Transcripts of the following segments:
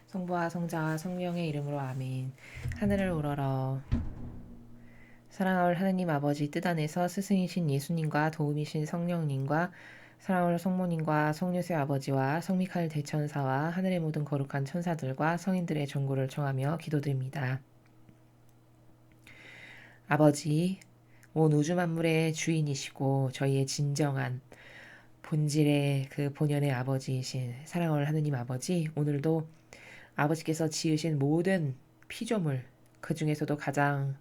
성부와 성자와 성령의 이름으로 아멘. 하늘을 우러러 사랑하올 하느님 아버지 뜻 안에서 스승이신 예수님과 도움이신 성령님과 사랑하올 성모님과 성유세 아버지와 성미카엘 대천사와 하늘의 모든 거룩한 천사들과 성인들의 전구를 청하며 기도드립니다. 아버지, 온 우주 만물의 주인이시고 저희의 진정한 본질의 그 본연의 아버지이신 사랑하올 하느님 아버지, 오늘도 아버지께서 지으신 모든 피조물, 그 중에서도 가장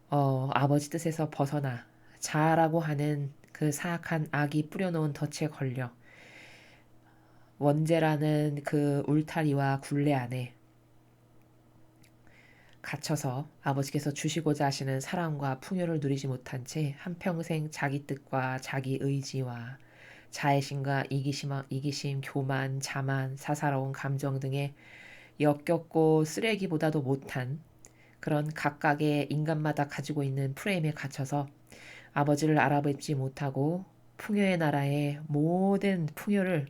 아버지 뜻에서 벗어나 자아라고 하는 그 사악한 악이 뿌려놓은 덫에 걸려 원죄라는 그 울타리와 굴레 안에 갇혀서 아버지께서 주시고자 하시는 사랑과 풍요를 누리지 못한 채 한평생 자기 뜻과 자기 의지와 자애심과 이기심, 교만, 자만, 사사로운 감정 등의 역겹고 쓰레기보다도 못한 그런 각각의 인간마다 가지고 있는 프레임에 갇혀서 아버지를 알아뵙지 못하고 풍요의 나라의 모든 풍요를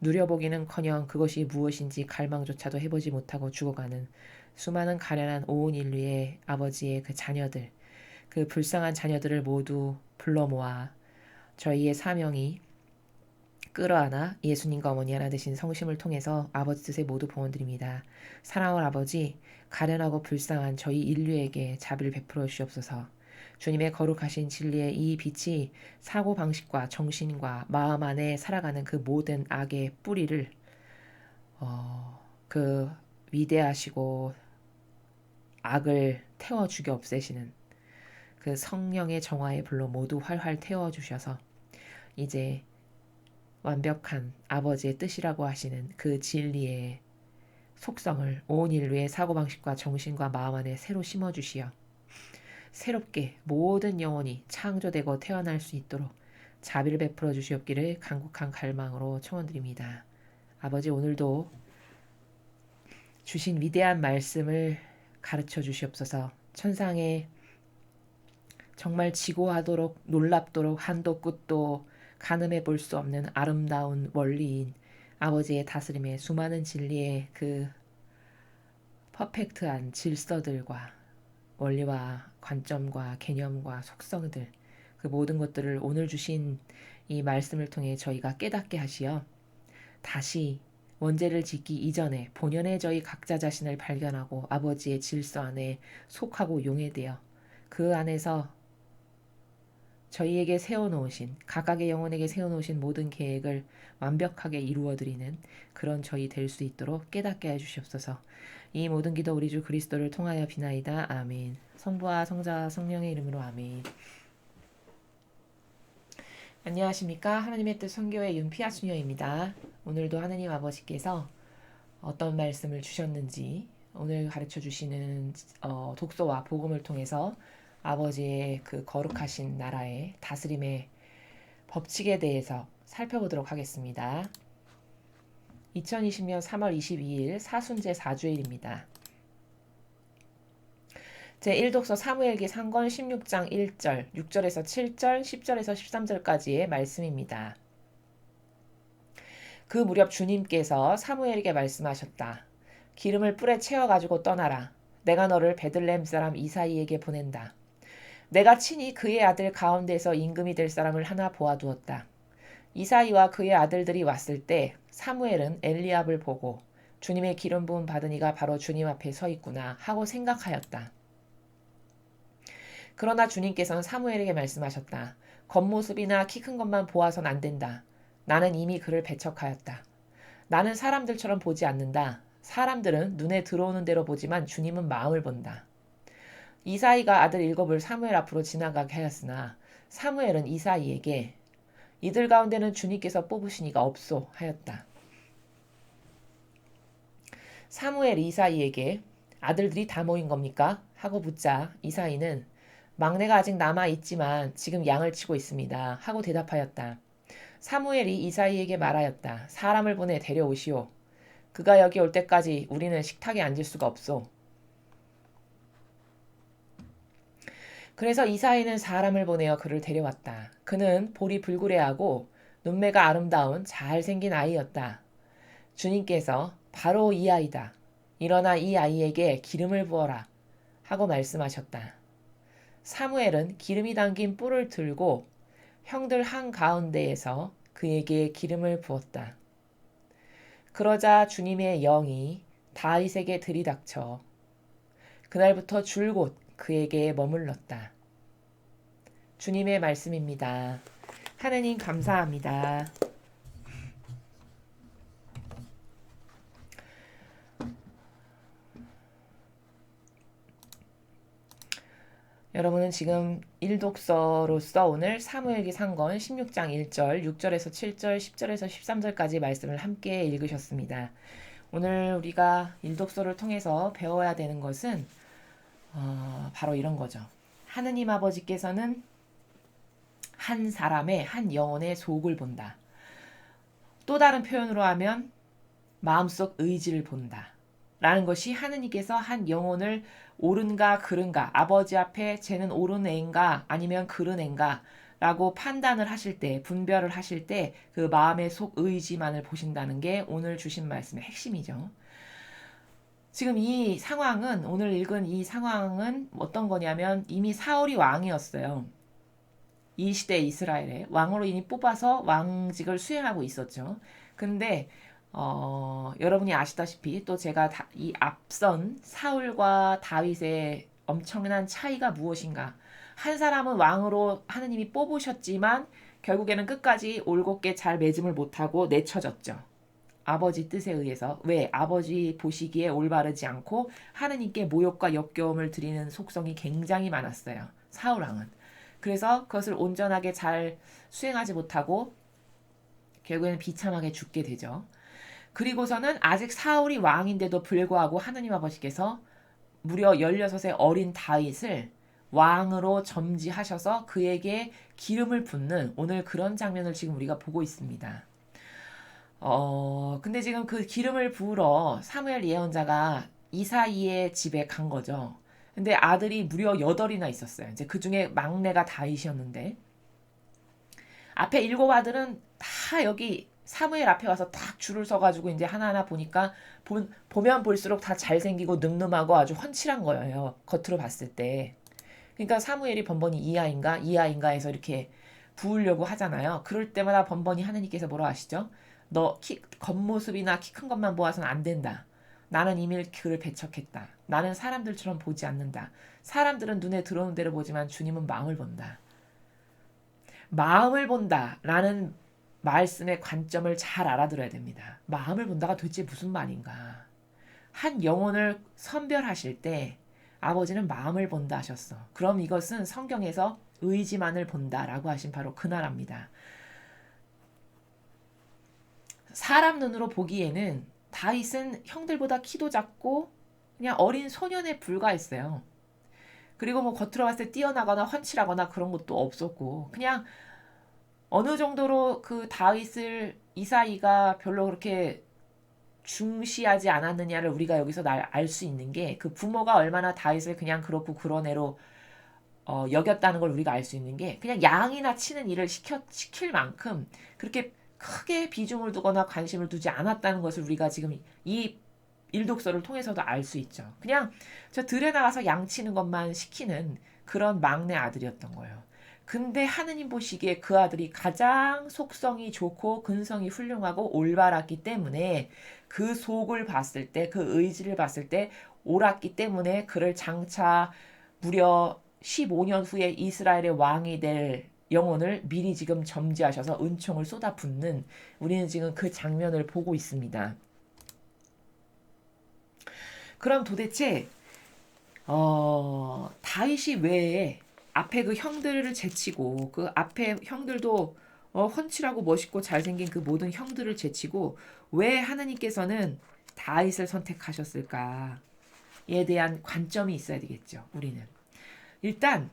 누려보기는커녕 그것이 무엇인지 갈망조차도 해보지 못하고 죽어가는 수많은 가련한 온 인류의 아버지의 그 자녀들, 그 불쌍한 자녀들을 모두 불러 모아 저희의 사명이 끌어안아 예수님과 어머니 하나 되신 성심을 통해서 아버지 뜻에 모두 봉헌드립니다. 사랑하는 아버지, 가련하고 불쌍한 저희 인류에게 자비를 베풀어 주시옵소서. 주님의 거룩하신 진리의 이 빛이 사고방식과 정신과 마음 안에 살아가는 그 모든 악의 뿌리를 그 위대하시고 악을 태워 죽여 없애시는 그 성령의 정화의 불로 모두 활활 태워 주셔서 이제 완벽한 아버지의 뜻이라고 하시는 그 진리의 속성을 온 인류의 사고방식과 정신과 마음 안에 새로 심어주시어 새롭게 모든 영혼이 창조되고 태어날 수 있도록 자비를 베풀어 주시옵기를 간곡한 갈망으로 청원드립니다. 아버지, 오늘도 주신 위대한 말씀을 가르쳐 주시옵소서. 천상에 정말 지고하도록 놀랍도록 한도 끝도 가늠해 볼 수 없는 아름다운 원리인 아버지의 다스림의 수많은 진리의 그 퍼펙트한 질서들과 원리와 관점과 개념과 속성들, 그 모든 것들을 오늘 주신 이 말씀을 통해 저희가 깨닫게 하시어 다시 원죄를 짓기 이전에 본연의 저희 각자 자신을 발견하고 아버지의 질서 안에 속하고 용해되어 그 안에서 저희에게 세워놓으신, 각각의 영혼에게 세워놓으신 모든 계획을 완벽하게 이루어드리는 그런 저희 될 수 있도록 깨닫게 해주시옵소서. 이 모든 기도 우리 주 그리스도를 통하여 비나이다. 아멘. 성부와 성자와 성령의 이름으로 아멘. 안녕하십니까. 하나님의 뜻 선교회 윤피아 수녀입니다. 오늘도 하느님 아버지께서 어떤 말씀을 주셨는지 오늘 가르쳐 주시는 독서와 복음을 통해서 아버지의 그 거룩하신 나라의 다스림의 법칙에 대해서 살펴보도록 하겠습니다. 2020년 3월 22일 사순제 4주일입니다. 제1독서 사무엘기 상권 16장 1절, 6절에서 7절, 10절에서 13절까지의 말씀입니다. 그 무렵 주님께서 사무엘에게 말씀하셨다. 기름을 뿔에 채워가지고 떠나라. 내가 너를 베들레헴 사람 이사이에게 보낸다. 내가 친히 그의 아들 가운데서 임금이 될 사람을 하나 보아두었다. 이사이와 그의 아들들이 왔을 때 사무엘은 엘리압을 보고 주님의 기름 부음 받은 이가 바로 주님 앞에 서 있구나 하고 생각하였다. 그러나 주님께서는 사무엘에게 말씀하셨다. 겉모습이나 키 큰 것만 보아선 안 된다. 나는 이미 그를 배척하였다. 나는 사람들처럼 보지 않는다. 사람들은 눈에 들어오는 대로 보지만 주님은 마음을 본다. 이사이가 아들 7을 사무엘 앞으로 지나가게 하였으나 사무엘은 이사이에게 이들 가운데는 주님께서 뽑으신 이가 없소 하였다. 사무엘이 이사이에게 아들들이 다 모인 겁니까? 하고 묻자 이사이는 막내가 아직 남아있지만 지금 양을 치고 있습니다. 하고 대답하였다. 사무엘이 이사이에게 말하였다. 사람을 보내 데려오시오. 그가 여기 올 때까지 우리는 식탁에 앉을 수가 없소. 그래서 이사이는 사람을 보내어 그를 데려왔다. 그는 볼이 불구레하고 눈매가 아름다운 잘생긴 아이였다. 주님께서 바로 이 아이다. 일어나 이 아이에게 기름을 부어라 하고 말씀하셨다. 사무엘은 기름이 담긴 뿔을 들고 형들 한가운데에서 그에게 기름을 부었다. 그러자 주님의 영이 다윗에게 들이닥쳐 그날부터 줄곧 그에게 머물렀다. 주님의 말씀입니다. 하느님 감사합니다. 여러분은 지금 일독서로서 오늘 사무엘기 상권 16장 1절, 6절에서 7절, 10절에서 13절까지 말씀을 함께 읽으셨습니다. 오늘 우리가 일독서를 통해서 배워야 되는 것은 바로 이런 거죠. 하느님 아버지께서는 한 사람의 한 영혼의 속을 본다. 또 다른 표현으로 하면 마음속 의지를 본다. 라는 것이 하느님께서 한 영혼을 옳은가 그른가, 아버지 앞에 쟤는 옳은 애인가 아니면 그른 애인가 라고 판단을 하실 때, 분별을 하실 때 그 마음의 속 의지만을 보신다는 게 오늘 주신 말씀의 핵심이죠. 지금 이 상황은, 오늘 읽은 이 상황은 어떤 거냐면 이미 사울이 왕이었어요. 이 시대 이스라엘에 왕으로 이미 뽑아서 왕직을 수행하고 있었죠. 근데 여러분이 아시다시피 또 제가 이 앞선 사울과 다윗의 엄청난 차이가 무엇인가? 한 사람은 왕으로 하느님이 뽑으셨지만 결국에는 끝까지 올곧게 잘 매짐을 못하고 내쳐졌죠. 아버지 뜻에 의해서. 왜? 아버지 보시기에 올바르지 않고 하느님께 모욕과 역겨움을 드리는 속성이 굉장히 많았어요. 사울 왕은. 그래서 그것을 온전하게 잘 수행하지 못하고 결국에는 비참하게 죽게 되죠. 그리고서는 아직 사울이 왕인데도 불구하고 하느님 아버지께서 무려 16의 어린 다윗을 왕으로 점지하셔서 그에게 기름을 붓는 오늘 그런 장면을 지금 우리가 보고 있습니다. 근데 지금 그 기름을 부으러 사무엘 예언자가 이사이의 집에 간 거죠. 근데 아들이 무려 8이나 있었어요. 이제 그 중에 막내가 다윗이었는데 앞에 7 아들은 다 여기 사무엘 앞에 와서 딱 줄을 서가지고 이제 하나하나 보니까 보면 볼수록 다 잘생기고 늠름하고 아주 훤칠한 거예요. 겉으로 봤을 때. 그러니까 사무엘이 번번이 이 아인가 해서 이렇게 부으려고 하잖아요. 그럴 때마다 번번이 하느님께서 뭐라 하시죠? 너 겉모습이나 키 큰 것만 보아서는 안 된다. 나는 이미 그를 배척했다. 나는 사람들처럼 보지 않는다. 사람들은 눈에 들어오는 대로 보지만 주님은 마음을 본다. 마음을 본다라는 말씀의 관점을 잘 알아들어야 됩니다. 마음을 본다가 도대체 무슨 말인가? 한 영혼을 선별하실 때 아버지는 마음을 본다 하셨어. 그럼 이것은 성경에서 의지만을 본다라고 하신 바로 그 나라입니다. 사람 눈으로 보기에는 다윗은 형들보다 키도 작고 그냥 어린 소년에 불과했어요. 그리고 뭐 겉으로 봤을 때 뛰어나거나 훤칠하거나 그런 것도 없었고 그냥 어느 정도로 그 다윗을 이사이가 별로 그렇게 중시하지 않았느냐를 우리가 여기서 알 수 있는 게 그 부모가 얼마나 다윗을 그냥 그렇고 그런 애로 여겼다는 걸 우리가 알 수 있는 게 그냥 양이나 치는 일을 시킬 만큼 그렇게 크게 비중을 두거나 관심을 두지 않았다는 것을 우리가 지금 이 일독서를 통해서도 알 수 있죠. 그냥 저 들에 나가서 양 치는 것만 시키는 그런 막내 아들이었던 거예요. 근데 하느님 보시기에 그 아들이 가장 속성이 좋고 근성이 훌륭하고 올바랐기 때문에 그 속을 봤을 때 그 의지를 봤을 때 옳았기 때문에 그를 장차 무려 15년 후에 이스라엘의 왕이 될 영혼을 미리 지금 점지하셔서 은총을 쏟아붓는 우리는 지금 그 장면을 보고 있습니다. 그럼 도대체 다윗이 왜 앞에 그 형들을 제치고 그 앞에 형들도 훤칠하고 멋있고 잘생긴 그 모든 형들을 제치고 왜 하느님께서는 다윗을 선택하셨을까에 대한 관점이 있어야 되겠죠. 우리는 일단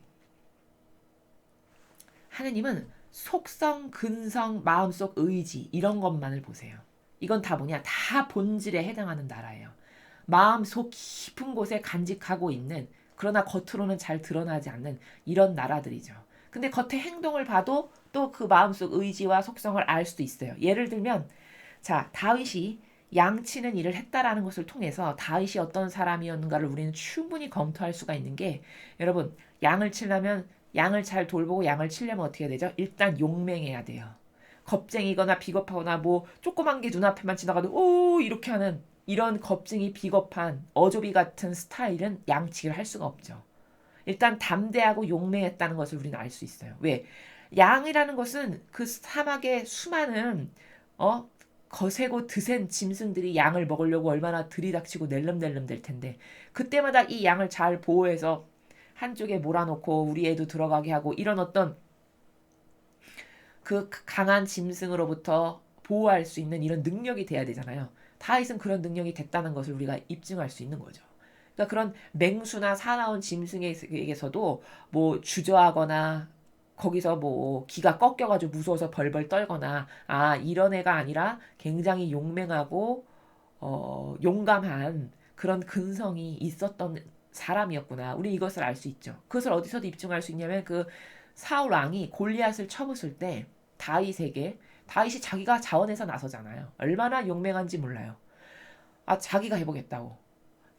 하느님은 속성, 근성, 마음속 의지 이런 것만을 보세요. 이건 다 뭐냐? 다 본질에 해당하는 나라예요. 마음속 깊은 곳에 간직하고 있는 그러나 겉으로는 잘 드러나지 않는 이런 나라들이죠. 근데 겉의 행동을 봐도 또 그 마음속 의지와 속성을 알 수도 있어요. 예를 들면 자 다윗이 양치는 일을 했다라는 것을 통해서 다윗이 어떤 사람이었는가를 우리는 충분히 검토할 수가 있는 게, 여러분, 양을 치려면, 양을 잘 돌보고 양을 치려면 어떻게 해야 되죠? 일단 용맹해야 돼요. 겁쟁이거나 비겁하거나 뭐 조그만 게 눈앞에만 지나가도 오 이렇게 하는 이런 겁쟁이 비겁한 어조비 같은 스타일은 양치기를 할 수가 없죠. 일단 담대하고 용맹했다는 것을 우리는 알 수 있어요. 왜? 양이라는 것은 그 사막의 수많은 어 거세고 드센 짐승들이 양을 먹으려고 얼마나 들이닥치고 낼름낼름 될 텐데, 그때마다 이 양을 잘 보호해서 한쪽에 몰아놓고 우리 애도 들어가게 하고, 이런 어떤 그 강한 짐승으로부터 보호할 수 있는 이런 능력이 돼야 되잖아요. 다윗은 그런 능력이 됐다는 것을 우리가 입증할 수 있는 거죠. 그러니까 그런 맹수나 사나운 짐승에게서도 뭐 주저하거나 거기서 뭐 기가 꺾여가지고 무서워서 벌벌 떨거나, 아 이런 애가 아니라 굉장히 용맹하고 용감한 그런 근성이 있었던 사람이었구나, 우리 이것을 알 수 있죠. 그것을 어디서도 입증할 수 있냐면 그 사울 왕이 골리앗을 쳐부술 때 다윗에게, 다윗이 자기가 자원해서 나서잖아요. 얼마나 용맹한지 몰라요. 아 자기가 해보겠다고.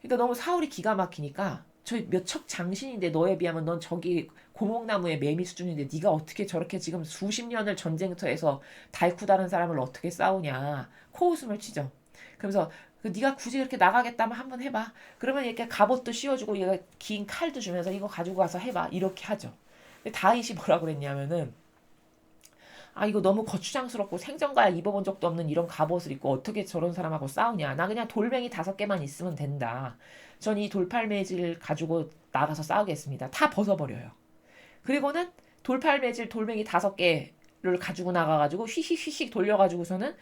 그러니까 너무 사울이 기가 막히니까, 저 몇 척 장신인데 너에 비하면 넌 저기 고목나무의 매미 수준인데 네가 어떻게 저렇게 지금 수십 년을 전쟁터에서 달쿠다른 사람을 어떻게 싸우냐, 코웃음을 치죠. 그러면서 네가 굳이 그렇게 나가겠다면 한번 해봐. 그러면 이렇게 갑옷도 씌워주고 얘가 긴 칼도 주면서 이거 가지고 가서 해봐, 이렇게 하죠. 근데 다윗이 뭐라고 그랬냐면은, 아 이거 너무 거추장스럽고 생전가야 입어본 적도 없는 이런 갑옷을 입고 어떻게 저런 사람하고 싸우냐. 나 그냥 돌멩이 5개만 있으면 된다. 전 이 돌팔매질 가지고 나가서 싸우겠습니다. 다 벗어버려요. 그리고는 돌팔매질 돌멩이 5개를 가지고 나가가지고 휘휘휘씩 돌려가지고서는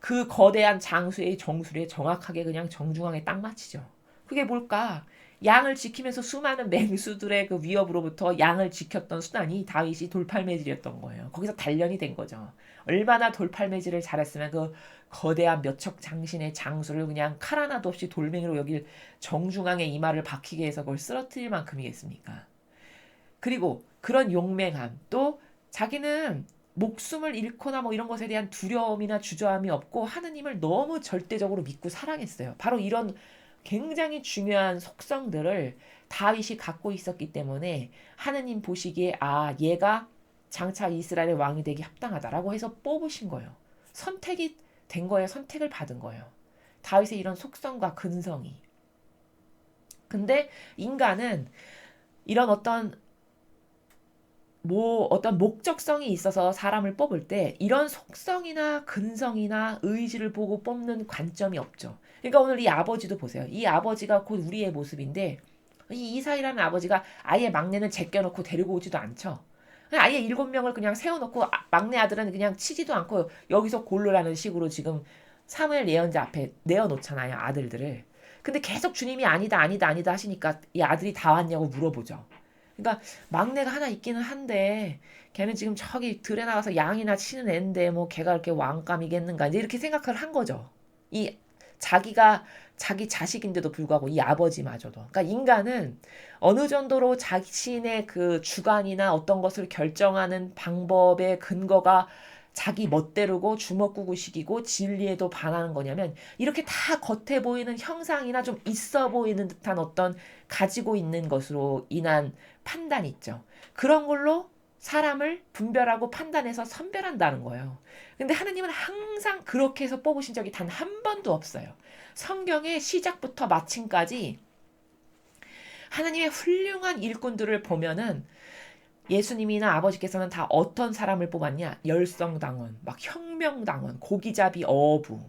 그 거대한 장수의 정수리에 정확하게 그냥 정중앙에 딱 맞히죠. 그게 뭘까? 양을 지키면서 수많은 맹수들의 그 위협으로부터 양을 지켰던 수단이 다윗이 돌팔매질이었던 거예요. 거기서 단련이 된 거죠. 얼마나 돌팔매질을 잘했으면 그 거대한 몇 척 장신의 장수를 그냥 칼 하나도 없이 돌멩이로 여길 정중앙에 이마를 박히게 해서 그걸 쓰러뜨릴 만큼이겠습니까? 그리고 그런 용맹함, 또 자기는 목숨을 잃거나 뭐 이런 것에 대한 두려움이나 주저함이 없고 하느님을 너무 절대적으로 믿고 사랑했어요. 바로 이런 굉장히 중요한 속성들을 다윗이 갖고 있었기 때문에 하느님 보시기에 아 얘가 장차 이스라엘의 왕이 되기 합당하다라고 해서 뽑으신 거예요. 선택이 된 거예요. 선택을 받은 거예요. 다윗의 이런 속성과 근성이. 근데 인간은 이런 어떤 목적성이 있어서 사람을 뽑을 때 이런 속성이나 근성이나 의지를 보고 뽑는 관점이 없죠. 그러니까 오늘 이 아버지도 보세요. 이 아버지가 곧 우리의 모습인데, 이 이사이라는 아버지가 아예 막내는 제껴놓고 데리고 오지도 않죠. 그냥 아예 7명을 그냥 세워놓고 막내 아들은 그냥 치지도 않고 여기서 골로라는 식으로 지금 사무엘 예언자 앞에 내어놓잖아요, 아들들을. 근데 계속 주님이 아니다 아니다 아니다 하시니까 이 아들이 다 왔냐고 물어보죠. 그러니까 막내가 하나 있기는 한데 걔는 지금 저기 들에 나가서 양이나 치는 애인데 뭐 걔가 이렇게 왕감이겠는가, 이제 이렇게 생각을 한 거죠. 이 자기가 자기 자식인데도 불구하고 이 아버지마저도. 그러니까 인간은 어느 정도로 자신의 그 주관이나 어떤 것을 결정하는 방법의 근거가 자기 멋대로고 주먹구구식이고 진리에도 반하는 거냐면, 이렇게 다 겉에 보이는 형상이나 좀 있어 보이는 듯한 어떤 가지고 있는 것으로 인한 판단 있죠. 그런 걸로 사람을 분별하고 판단해서 선별한다는 거예요. 근데 하나님은 항상 그렇게 해서 뽑으신 적이 단 한 번도 없어요. 성경의 시작부터 마침까지 하나님의 훌륭한 일꾼들을 보면은 예수님이나 아버지께서는 다 어떤 사람을 뽑았냐? 열성당원, 막 혁명당원, 고기잡이 어부.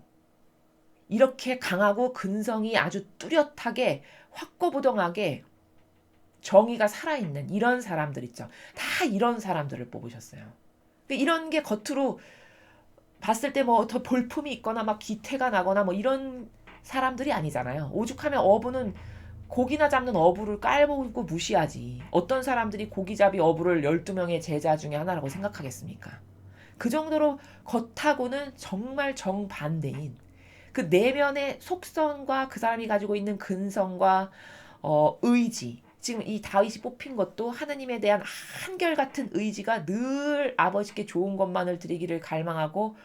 이렇게 강하고 근성이 아주 뚜렷하게 확고부동하게 정의가 살아있는 이런 사람들 있죠. 다 이런 사람들을 뽑으셨어요. 이런 게 겉으로 봤을 때 뭐 더 볼품이 있거나 막 기태가 나거나 뭐 이런 사람들이 아니잖아요. 오죽하면 어부는 고기나 잡는 어부를 깔보고 무시하지. 어떤 사람들이 고기잡이 어부를 12명의 제자 중에 하나라고 생각하겠습니까? 그 정도로 겉하고는 정말 정반대인 그 내면의 속성과 그 사람이 가지고 있는 근성과 의지. 지금 이 다윗이 뽑힌 것도 하나님에 대한 한결같은 의지가 늘 아버지께 좋은 것만을 드리기를 갈망하고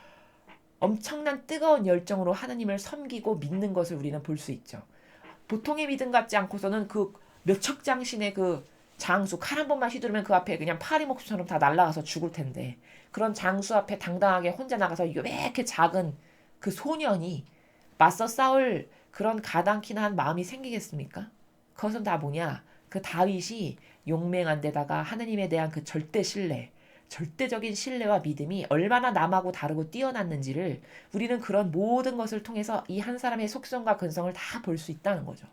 엄청난 뜨거운 열정으로 하느님을 섬기고 믿는 것을 우리는 볼 수 있죠. 보통의 믿음 같지 않고서는 그 몇 척장신의 그 장수 칼 한 번만 휘두르면 그 앞에 그냥 파리 목숨처럼 다 날아가서 죽을 텐데, 그런 장수 앞에 당당하게 혼자 나가서 왜 이렇게 작은 그 소년이 맞서 싸울 그런 가당키나 한 마음이 생기겠습니까? 그것은 다 뭐냐? 그 다윗이 용맹한 데다가 하느님에 대한 그 절대 신뢰, 절대적인 신뢰와 믿음이 얼마나 남하고 다르고 뛰어났는지를 우리는 그런 모든 것을 통해서 이 한 사람의 속성과 근성을 다 볼 수 있다는 거죠.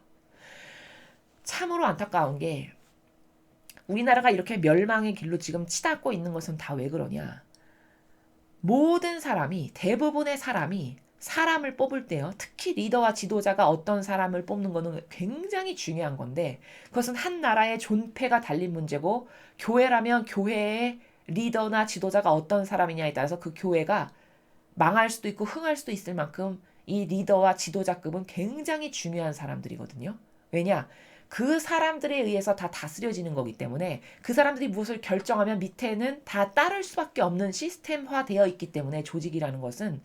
참으로 안타까운 게 우리나라가 이렇게 멸망의 길로 지금 치닫고 있는 것은 다 왜 그러냐? 모든 사람이, 대부분의 사람이 사람을 뽑을 때요, 특히 리더와 지도자가 어떤 사람을 뽑는 거는 굉장히 중요한 건데, 그것은 한 나라의 존폐가 달린 문제고, 교회라면 교회의 리더나 지도자가 어떤 사람이냐에 따라서 그 교회가 망할 수도 있고 흥할 수도 있을 만큼 이 리더와 지도자급은 굉장히 중요한 사람들이거든요. 왜냐? 그 사람들에 의해서 다 다스려지는 거기 때문에, 그 사람들이 무엇을 결정하면 밑에는 다 따를 수밖에 없는 시스템화되어 있기 때문에, 조직이라는 것은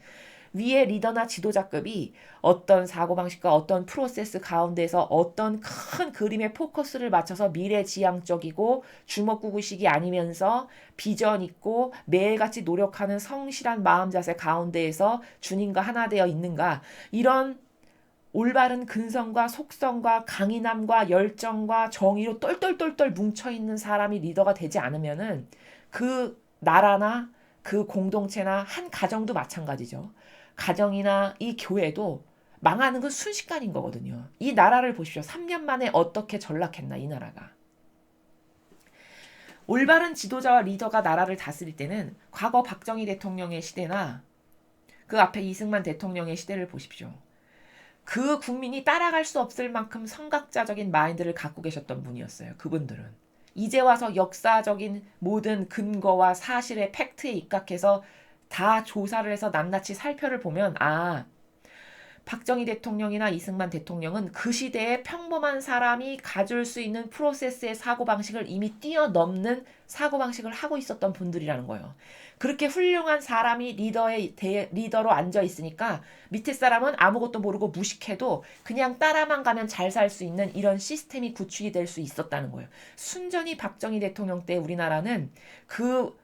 위에 리더나 지도자급이 어떤 사고방식과 어떤 프로세스 가운데서 어떤 큰 그림에 포커스를 맞춰서 미래지향적이고 주먹구구식이 아니면서 비전 있고 매일같이 노력하는 성실한 마음 자세 가운데에서 주님과 하나 되어 있는가, 이런 올바른 근성과 속성과 강인함과 열정과 정의로 똘똘똘똘 뭉쳐있는 사람이 리더가 되지 않으면은 그 나라나 그 공동체나 한 가정도 마찬가지죠. 가정이나 이 교회도 망하는 건 순식간인 거거든요. 이 나라를 보십시오. 3년 만에 어떻게 전락했나, 이 나라가. 올바른 지도자와 리더가 나라를 다스릴 때는 과거 박정희 대통령의 시대나 그 앞에 이승만 대통령의 시대를 보십시오. 그 국민이 따라갈 수 없을 만큼 선각자적인 마인드를 갖고 계셨던 분이었어요. 그분들은. 이제 와서 역사적인 모든 근거와 사실의 팩트에 입각해서 다 조사를 해서 낱낱이 살펴를 보면, 박정희 대통령이나 이승만 대통령은 그 시대에 평범한 사람이 가질 수 있는 프로세스의 사고방식을 이미 뛰어넘는 사고방식을 하고 있었던 분들이라는 거예요. 그렇게 훌륭한 사람이 리더로 앉아 있으니까 밑에 사람은 아무것도 모르고 무식해도 그냥 따라만 가면 잘 살 수 있는 이런 시스템이 구축이 될 수 있었다는 거예요. 순전히 박정희 대통령 때 우리나라는 그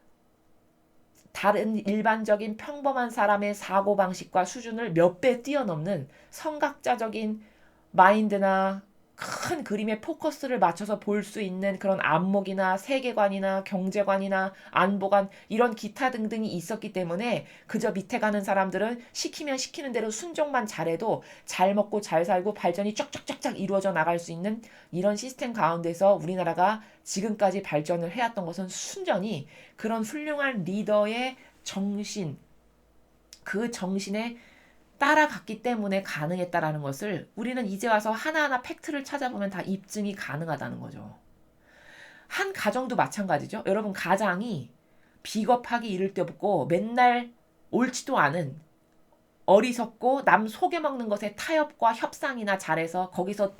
다른 일반적인 평범한 사람의 사고방식과 수준을 몇 배 뛰어넘는 선각자적인 마인드나 큰 그림의 포커스를 맞춰서 볼 수 있는 그런 안목이나 세계관이나 경제관이나 안보관, 이런 기타 등등이 있었기 때문에 그저 밑에 가는 사람들은 시키면 시키는 대로 순종만 잘해도 잘 먹고 잘 살고 발전이 쫙쫙쫙쫙 이루어져 나갈 수 있는 이런 시스템 가운데서 우리나라가 지금까지 발전을 해왔던 것은 순전히 그런 훌륭한 리더의 정신, 그 정신에 따라갔기 때문에 가능했다라는 것을 우리는 이제 와서 하나하나 팩트를 찾아보면 다 입증이 가능하다는 거죠. 한 가정도 마찬가지죠. 여러분, 가장이 비겁하기 이를 데 없고 맨날 옳지도 않은, 어리석고 남 속여먹는 것에 타협과 협상이나 잘해서 거기서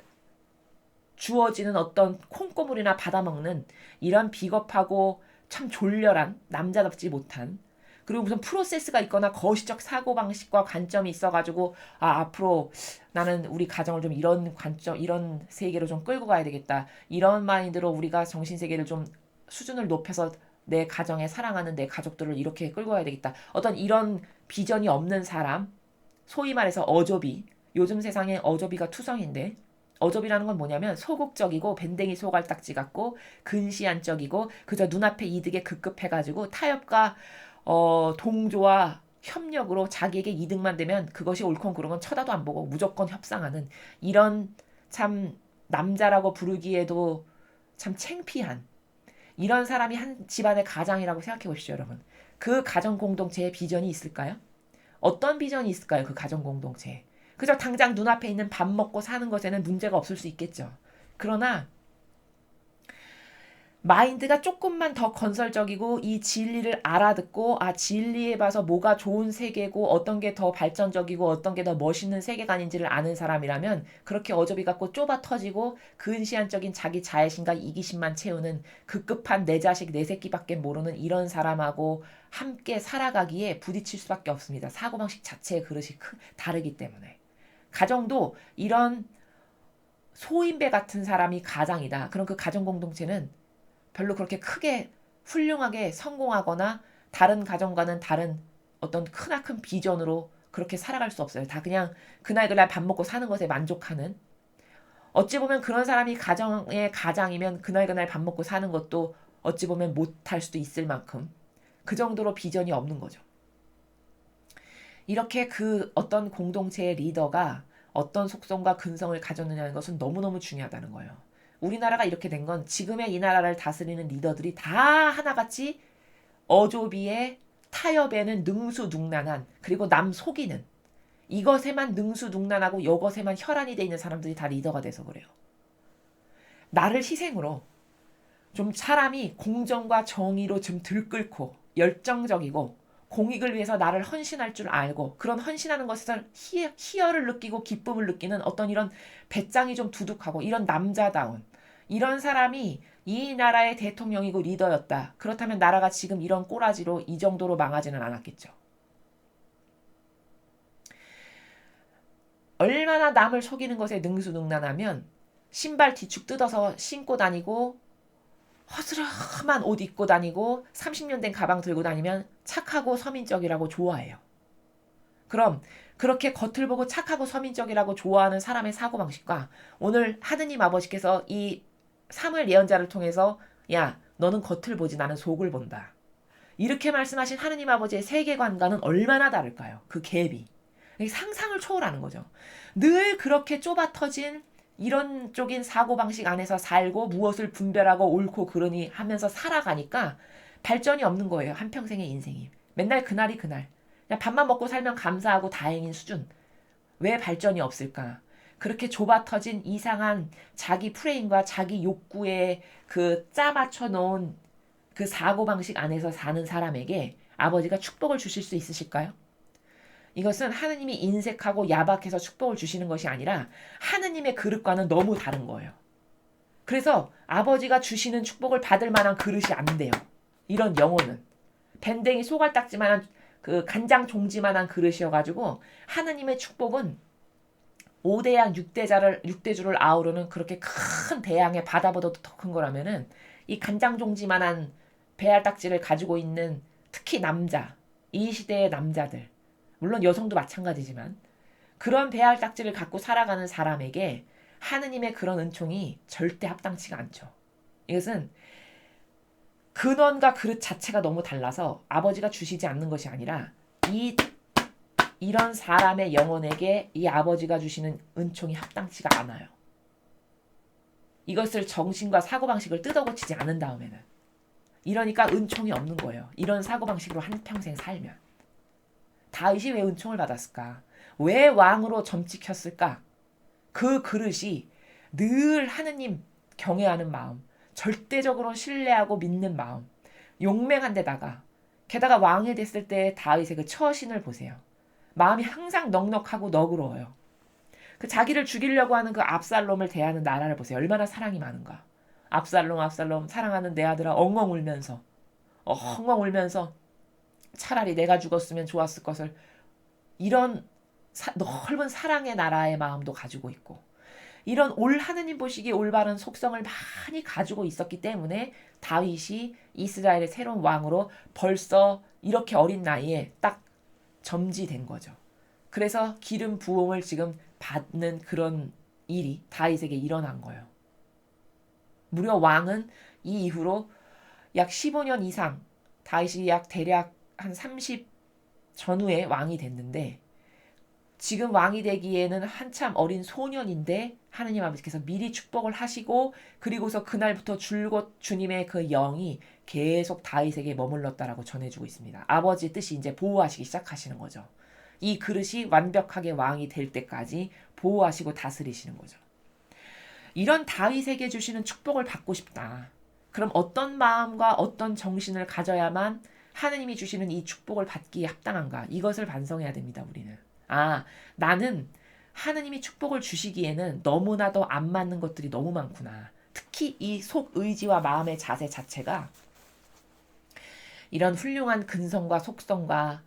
주어지는 어떤 콩고물이나 받아먹는 이런 비겁하고 참 졸렬한, 남자답지 못한, 그리고 무슨 프로세스가 있거나 거시적 사고방식과 관점이 있어가지고 앞으로 나는 우리 가정을 좀 이런 관점, 이런 세계로 좀 끌고 가야 되겠다, 이런 마인드로 우리가 정신세계를 좀 수준을 높여서 내 가정에 사랑하는 내 가족들을 이렇게 끌고 가야 되겠다, 어떤 이런 비전이 없는 사람, 소위 말해서 어조비. 요즘 세상에 어조비가 투성인데, 어조비라는 건 뭐냐면 소극적이고 밴댕이 소갈딱지 같고 근시안적이고 그저 눈앞의 이득에 급급해가지고 타협과 동조와 협력으로 자기에게 이득만 되면 그것이 옳건 그른 쳐다도 안 보고 무조건 협상하는, 이런 참 남자라고 부르기에도 참 창피한 이런 사람이 한 집안의 가장이라고 생각해 보시죠, 여러분. 그 가정 공동체에 비전이 있을까요? 어떤 비전이 있을까요? 그 가정 공동체에. 그저 당장 눈앞에 있는 밥 먹고 사는 것에는 문제가 없을 수 있겠죠. 그러나 마인드가 조금만 더 건설적이고 이 진리를 알아듣고 진리에 봐서 뭐가 좋은 세계고 어떤 게 더 발전적이고 어떤 게 더 멋있는 세계관인지를 아는 사람이라면 그렇게 어저비 갖고 좁아 터지고 근시안적인 자기 자애심과 이기심만 채우는 급급한 내 자식 내 새끼밖에 모르는 이런 사람하고 함께 살아가기에 부딪힐 수밖에 없습니다. 사고방식 자체의 그릇이 다르기 때문에. 가정도 이런 소인배 같은 사람이 가장이다. 그럼 그 가정 공동체는 별로 그렇게 크게 훌륭하게 성공하거나 다른 가정과는 다른 어떤 크나큰 비전으로 그렇게 살아갈 수 없어요. 다 그냥 그날 밥 먹고 사는 것에 만족하는, 어찌 보면 그런 사람이 가정의 가장이면 그날 밥 먹고 사는 것도 어찌 보면 못할 수도 있을 만큼 그 정도로 비전이 없는 거죠. 이렇게 그 어떤 공동체의 리더가 어떤 속성과 근성을 가졌느냐는 것은 너무너무 중요하다는 거예요. 우리나라가 이렇게 된 건 지금의 이 나라를 다스리는 리더들이 다 하나같이 어조비의 타협에는 능수능란한, 그리고 남 속이는, 이것에만 능수능란하고 이것에만 혈안이 돼 있는 사람들이 다 리더가 돼서 그래요. 나를 희생으로 좀 사람이 공정과 정의로 좀 들끓고 열정적이고 공익을 위해서 나를 헌신할 줄 알고 그런 헌신하는 것에서 희열을 느끼고 기쁨을 느끼는 어떤 이런 배짱이 좀 두둑하고 이런 남자다운 이런 사람이 이 나라의 대통령이고 리더였다. 그렇다면 나라가 지금 이런 꼬라지로 이 정도로 망하지는 않았겠죠. 얼마나 남을 속이는 것에 능수능란하면 신발 뒤축 뜯어서 신고 다니고 허스름한 옷 입고 다니고 30년 된 가방 들고 다니면 착하고 서민적이라고 좋아해요. 그럼 그렇게 겉을 보고 착하고 서민적이라고 좋아하는 사람의 사고방식과 오늘 하느님 아버지께서 이 사무엘 예언자를 통해서 야 너는 겉을 보지 나는 속을 본다. 이렇게 말씀하신 하느님 아버지의 세계관과는 얼마나 다를까요? 그 갭이. 상상을 초월하는 거죠. 늘 그렇게 좁아 터진 이런 쪽인 사고방식 안에서 살고 무엇을 분별하고 옳고 그르니 하면서 살아가니까 발전이 없는 거예요. 한평생의 인생이. 맨날 그날이 그날. 그냥 밥만 먹고 살면 감사하고 다행인 수준. 왜 발전이 없을까? 그렇게 좁아 터진 이상한 자기 프레임과 자기 욕구에 그 짜맞춰 놓은 그 사고방식 안에서 사는 사람에게 아버지가 축복을 주실 수 있으실까요? 이것은 하느님이 인색하고 야박해서 축복을 주시는 것이 아니라 하느님의 그릇과는 너무 다른 거예요. 그래서 아버지가 주시는 축복을 받을 만한 그릇이 안 돼요. 이런 영혼은. 밴댕이 소갈딱지만한 그 간장 종지만한 그릇이어가지고 하느님의 축복은 5대양 6대주를 아우르는 그렇게 큰 대양의 바다보다도 더 큰 거라면은 이 간장 종지만한 배알딱지를 가지고 있는 특히 남자, 이 시대의 남자들, 물론 여성도 마찬가지지만 그런 배알딱지를 갖고 살아가는 사람에게 하느님의 그런 은총이 절대 합당치가 않죠. 이것은 근원과 그릇 자체가 너무 달라서 아버지가 주시지 않는 것이 아니라 이런 사람의 영혼에게 이 아버지가 주시는 은총이 합당치가 않아요. 이것을 정신과 사고방식을 뜯어고치지 않은 다음에는. 이러니까 은총이 없는 거예요. 이런 사고방식으로 한평생 살면. 다윗이 왜 은총을 받았을까? 왜 왕으로 점찍혔을까? 그 그릇이 늘 하느님 경외하는 마음, 절대적으로 신뢰하고 믿는 마음, 용맹한 데다가 게다가 왕이 됐을 때 다윗의 그 처신을 보세요. 마음이 항상 넉넉하고 너그러워요. 그 자기를 죽이려고 하는 그 압살롬을 대하는 나라를 보세요. 얼마나 사랑이 많은가. 압살롬 사랑하는 내 아들아 엉엉 울면서 차라리 내가 죽었으면 좋았을 것을, 이런 넓은 사랑의 나라의 마음도 가지고 있고 이런 하느님 보시기에 올바른 속성을 많이 가지고 있었기 때문에 다윗이 이스라엘의 새로운 왕으로 벌써 이렇게 어린 나이에 딱 점지된 거죠. 그래서 기름 부음을 지금 받는 그런 일이 다윗에게 일어난 거예요. 무려 왕은 이 이후로 약 15년 이상, 다윗이 대략 한 30 전후에 왕이 됐는데 지금 왕이 되기에는 한참 어린 소년인데 하느님 아버지께서 미리 축복을 하시고 그리고서 그날부터 줄곧 주님의 그 영이 계속 다윗에게 머물렀다라고 전해주고 있습니다. 아버지의 뜻이 이제 보호하시기 시작하시는 거죠. 이 그릇이 완벽하게 왕이 될 때까지 보호하시고 다스리시는 거죠. 이런 다윗에게 주시는 축복을 받고 싶다. 그럼 어떤 마음과 어떤 정신을 가져야만 하느님이 주시는 이 축복을 받기에 합당한가? 이것을 반성해야 됩니다, 우리는. 아, 나는 하느님이 축복을 주시기에는 너무나도 안 맞는 것들이 너무 많구나. 특히 이 속 의지와 마음의 자세 자체가 이런 훌륭한 근성과 속성과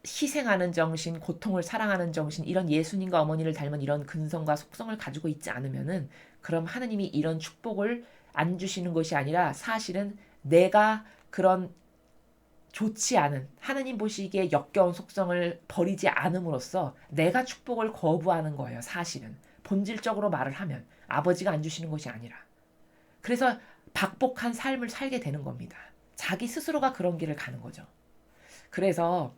희생하는 정신, 고통을 사랑하는 정신, 이런 예수님과 어머니를 닮은 이런 근성과 속성을 가지고 있지 않으면은 그럼 하느님이 이런 축복을 안 주시는 것이 아니라 사실은 내가 그런 좋지 않은 하느님 보시기에 역겨운 속성을 버리지 않음으로써 내가 축복을 거부하는 거예요. 사실은 본질적으로 말을 하면 아버지가 안 주시는 것이 아니라 그래서 박복한 삶을 살게 되는 겁니다. 자기 스스로가 그런 길을 가는 거죠. 그래서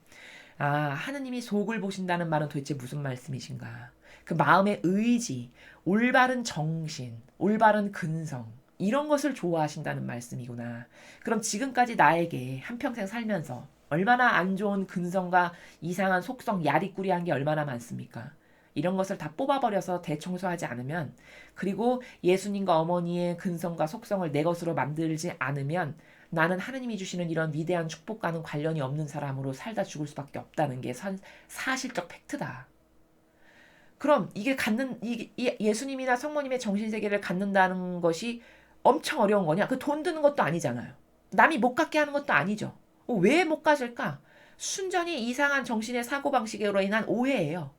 하느님이 속을 보신다는 말은 도대체 무슨 말씀이신가? 그 마음의 의지, 올바른 정신, 올바른 근성, 이런 것을 좋아하신다는 말씀이구나. 그럼 지금까지 나에게 한평생 살면서 얼마나 안 좋은 근성과 이상한 속성, 야리꾸리한 게 얼마나 많습니까? 이런 것을 다 뽑아버려서 대청소하지 않으면, 그리고 예수님과 어머니의 근성과 속성을 내 것으로 만들지 않으면 나는 하느님이 주시는 이런 위대한 축복과는 관련이 없는 사람으로 살다 죽을 수밖에 없다는 게 사실적 팩트다. 그럼 이게 예수님이나 성모님의 정신세계를 갖는다는 것이 엄청 어려운 거냐? 그 돈 드는 것도 아니잖아요. 남이 못 갖게 하는 것도 아니죠. 왜 못 가질까? 순전히 이상한 정신의 사고방식으로 인한 오해예요.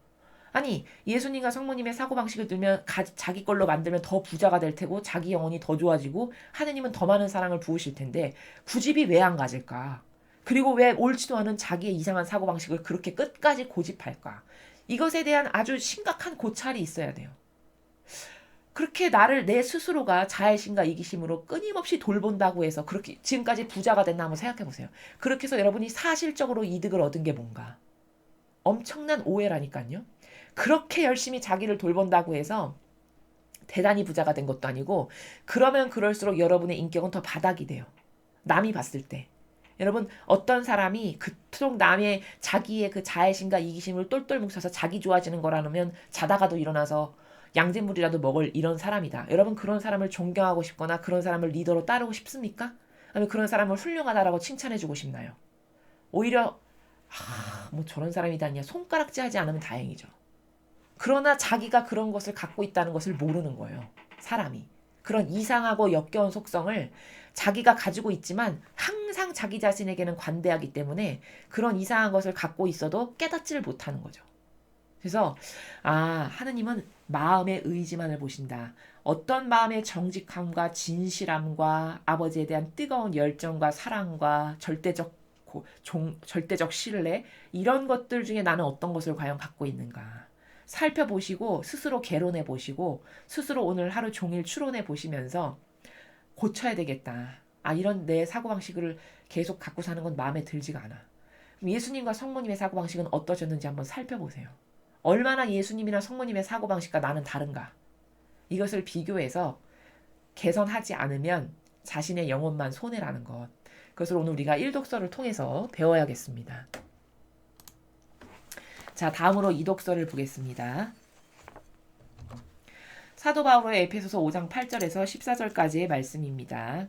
아니, 예수님과 성모님의 사고방식을 들면 자기 걸로 만들면 더 부자가 될 테고 자기 영혼이 더 좋아지고 하느님은 더 많은 사랑을 부으실 텐데 굳이 왜 안 가질까? 그리고 왜 옳지도 않은 자기의 이상한 사고방식을 그렇게 끝까지 고집할까? 이것에 대한 아주 심각한 고찰이 있어야 돼요. 그렇게 나를 내 스스로가 자애심과 이기심으로 끊임없이 돌본다고 해서 그렇게 지금까지 부자가 됐나 한번 생각해 보세요. 그렇게 해서 여러분이 사실적으로 이득을 얻은 게 뭔가? 엄청난 오해라니까요. 그렇게 열심히 자기를 돌본다고 해서 대단히 부자가 된 것도 아니고 그러면 그럴수록 여러분의 인격은 더 바닥이 돼요. 남이 봤을 때. 여러분 어떤 사람이 그토록 남의 자기의 그 자애심과 이기심을 똘똘 뭉쳐서 자기 좋아지는 거라면 자다가도 일어나서 양잿물이라도 먹을 이런 사람이다. 여러분 그런 사람을 존경하고 싶거나 그런 사람을 리더로 따르고 싶습니까? 아니면 그런 사람을 훌륭하다라고 칭찬해주고 싶나요? 오히려 뭐 저런 사람이다냐 손가락질 하지 않으면 다행이죠. 그러나 자기가 그런 것을 갖고 있다는 것을 모르는 거예요. 사람이. 그런 이상하고 역겨운 속성을 자기가 가지고 있지만 항상 자기 자신에게는 관대하기 때문에 그런 이상한 것을 갖고 있어도 깨닫지를 못하는 거죠. 그래서 하느님은 마음의 의지만을 보신다. 어떤 마음의 정직함과 진실함과 아버지에 대한 뜨거운 열정과 사랑과 절대적 신뢰 이런 것들 중에 나는 어떤 것을 과연 갖고 있는가. 살펴보시고 스스로 개론해 보시고 스스로 오늘 하루 종일 추론해 보시면서 고쳐야 되겠다. 이런 내 사고방식을 계속 갖고 사는 건 마음에 들지가 않아. 예수님과 성모님의 사고방식은 어떠셨는지 한번 살펴보세요. 얼마나 예수님이나 성모님의 사고방식과 나는 다른가. 이것을 비교해서 개선하지 않으면 자신의 영혼만 손해라는 것. 그것을 오늘 우리가 일독서를 통해서 배워야겠습니다. 자, 다음으로 이독서를 보겠습니다. 사도 바울의 에페소서 5장 8절에서 14절까지의 말씀입니다.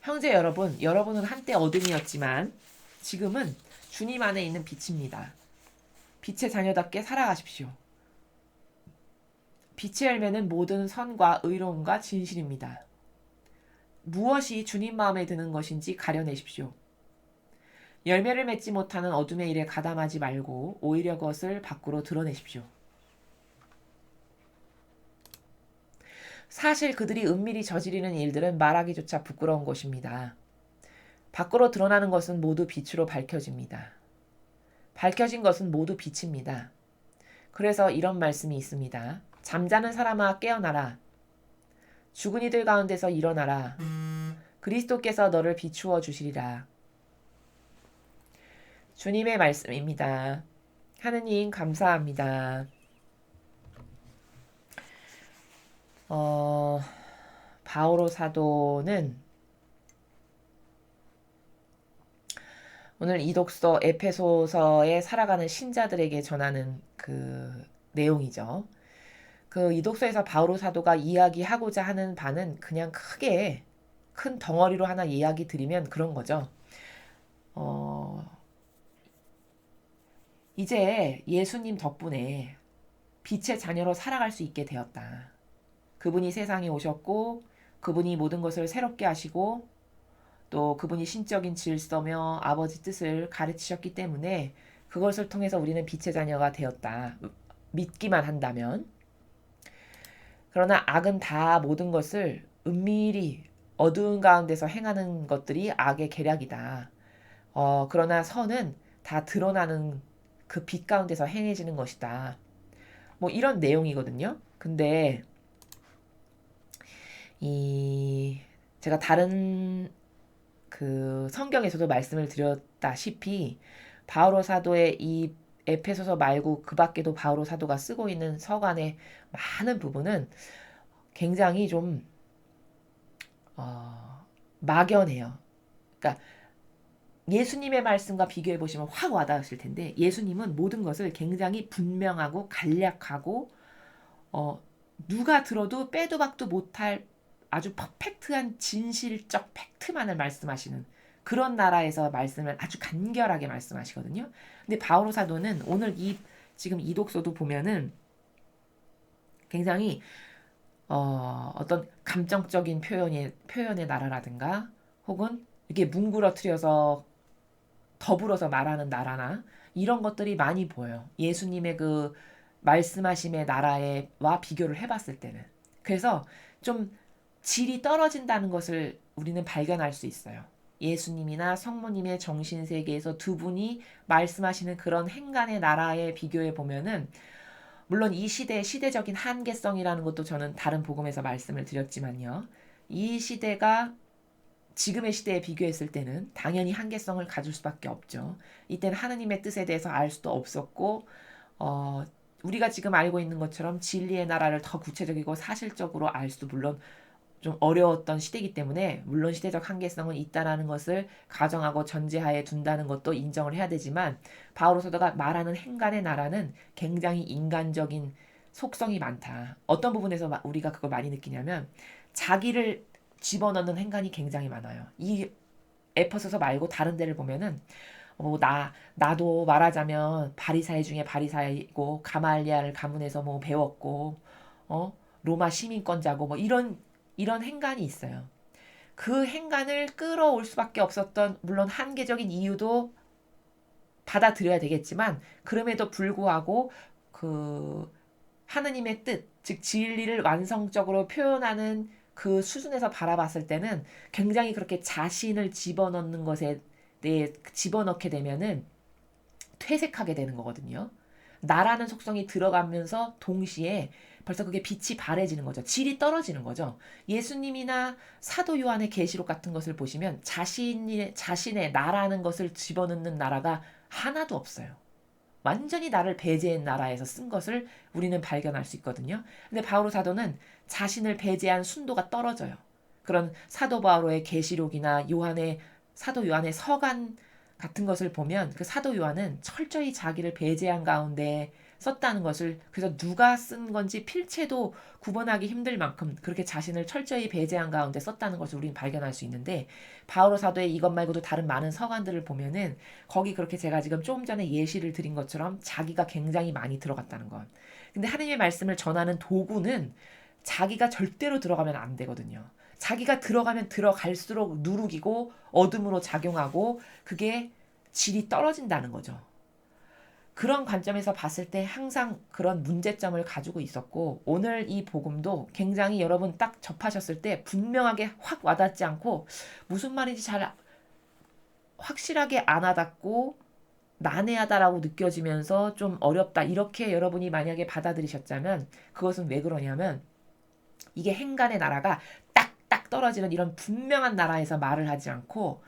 형제 여러분, 여러분은 한때 어둠이었지만 지금은 주님 안에 있는 빛입니다. 빛의 자녀답게 살아가십시오. 빛의 열매는 모든 선과 의로움과 진실입니다. 무엇이 주님 마음에 드는 것인지 가려내십시오. 열매를 맺지 못하는 어둠의 일에 가담하지 말고 오히려 그것을 밖으로 드러내십시오. 사실 그들이 은밀히 저지르는 일들은 말하기조차 부끄러운 것입니다. 밖으로 드러나는 것은 모두 빛으로 밝혀집니다. 밝혀진 것은 모두 빛입니다. 그래서 이런 말씀이 있습니다. 잠자는 사람아 깨어나라. 죽은 이들 가운데서 일어나라. 그리스도께서 너를 비추어 주시리라. 주님의 말씀입니다. 하느님 감사합니다. 바오로 사도는 오늘 이독서 에페소서에 살아가는 신자들에게 전하는 그 내용이죠. 그 이독서에서 바오로 사도가 이야기하고자 하는 바는 그냥 크게 큰 덩어리로 하나 이야기 드리면 그런 거죠. 어, 이제 예수님 덕분에 빛의 자녀로 살아갈 수 있게 되었다. 그분이 세상에 오셨고 그분이 모든 것을 새롭게 하시고 또 그분이 신적인 질서며 아버지 뜻을 가르치셨기 때문에 그것을 통해서 우리는 빛의 자녀가 되었다. 믿기만 한다면. 그러나 악은 다 모든 것을 은밀히 어두운 가운데서 행하는 것들이 악의 계략이다. 그러나 선은 다 드러나는 그 빛 가운데서 행해지는 것이다. 뭐 이런 내용이거든요. 근데 이 제가 다른 그 성경에서도 말씀을 드렸다시피 바오로 사도의 이 에페소서 말고 그 밖에도 바오로 사도가 쓰고 있는 서간의 많은 부분은 굉장히 좀 막연해요. 그러니까 예수님의 말씀과 비교해 보시면 확 와닿으실 텐데 예수님은 모든 것을 굉장히 분명하고 간략하고 누가 들어도 빼도 박도 못할 아주 퍼펙트한 진실적 팩트만을 말씀하시는 그런 나라에서 말씀을 아주 간결하게 말씀하시거든요. 근데 바오로 사도는 오늘 지금 이 독서도 보면은 굉장히 어떤 감정적인 표현의 나라라든가 혹은 이렇게 뭉그러뜨려서 더불어서 말하는 나라나 이런 것들이 많이 보여요. 예수님의 그 말씀하심의 나라와 비교를 해봤을 때는. 그래서 좀 질이 떨어진다는 것을 우리는 발견할 수 있어요. 예수님이나 성모님의 정신세계에서 두 분이 말씀하시는 그런 행간의 나라에 비교해 보면은 물론 이 시대의 시대적인 한계성이라는 것도 저는 다른 복음에서 말씀을 드렸지만요. 이 시대가 지금의 시대에 비교했을 때는 당연히 한계성을 가질 수밖에 없죠. 이때는 하느님의 뜻에 대해서 알 수도 없었고 우리가 지금 알고 있는 것처럼 진리의 나라를 더 구체적이고 사실적으로 알 수도 물론 좀 어려웠던 시대이기 때문에 물론 시대적 한계성은 있다라는 것을 가정하고 전제하에 둔다는 것도 인정을 해야 되지만 바오로 사도가 말하는 행간의 나라는 굉장히 인간적인 속성이 많다. 어떤 부분에서 우리가 그걸 많이 느끼냐면 자기를 집어넣는 행간이 굉장히 많아요. 이 에퍼소서 말고 다른 데를 보면은 나도 말하자면 바리사이 중에 바리사이고 가말리아를 가문에서 뭐 배웠고 로마 시민권자고 뭐 이런 행간이 있어요. 그 행간을 끌어올 수밖에 없었던 물론 한계적인 이유도 받아들여야 되겠지만 그럼에도 불구하고 그 하느님의 뜻, 즉 진리를 완성적으로 표현하는 그 수준에서 바라봤을 때는 굉장히 그렇게 자신을 집어넣는 것에 대해 집어넣게 되면은 퇴색하게 되는 거거든요. 나라는 속성이 들어가면서 동시에 벌써 그게 빛이 바래지는 거죠. 질이 떨어지는 거죠. 예수님이나 사도 요한의 계시록 같은 것을 보시면 자신의 나라는 것을 집어넣는 나라가 하나도 없어요. 완전히 나를 배제한 나라에서 쓴 것을 우리는 발견할 수 있거든요. 근데 바오로 사도는 자신을 배제한 순도가 떨어져요. 그런 사도 바오로의 계시록이나 사도 요한의 서간 같은 것을 보면 그 사도 요한은 철저히 자기를 배제한 가운데 썼다는 것을 그래서 누가 쓴 건지 필체도 구분하기 힘들 만큼 그렇게 자신을 철저히 배제한 가운데 썼다는 것을 우리는 발견할 수 있는데 바오로 사도의 이것 말고도 다른 많은 서간들을 보면은 거기 그렇게 제가 지금 조금 전에 예시를 드린 것처럼 자기가 굉장히 많이 들어갔다는 것. 근데 하느님의 말씀을 전하는 도구는 자기가 절대로 들어가면 안 되거든요. 자기가 들어가면 들어갈수록 누룩이고 어둠으로 작용하고 그게 질이 떨어진다는 거죠. 그런 관점에서 봤을 때 항상 그런 문제점을 가지고 있었고 오늘 이 복음도 굉장히 여러분 딱 접하셨을 때 분명하게 확 와닿지 않고 무슨 말인지 잘 확실하게 안 와닿고 난해하다라고 느껴지면서 좀 어렵다 이렇게 여러분이 만약에 받아들이셨다면 그것은 왜 그러냐면 이게 행간의 나라가 딱딱 떨어지는 이런 분명한 나라에서 말을 하지 않고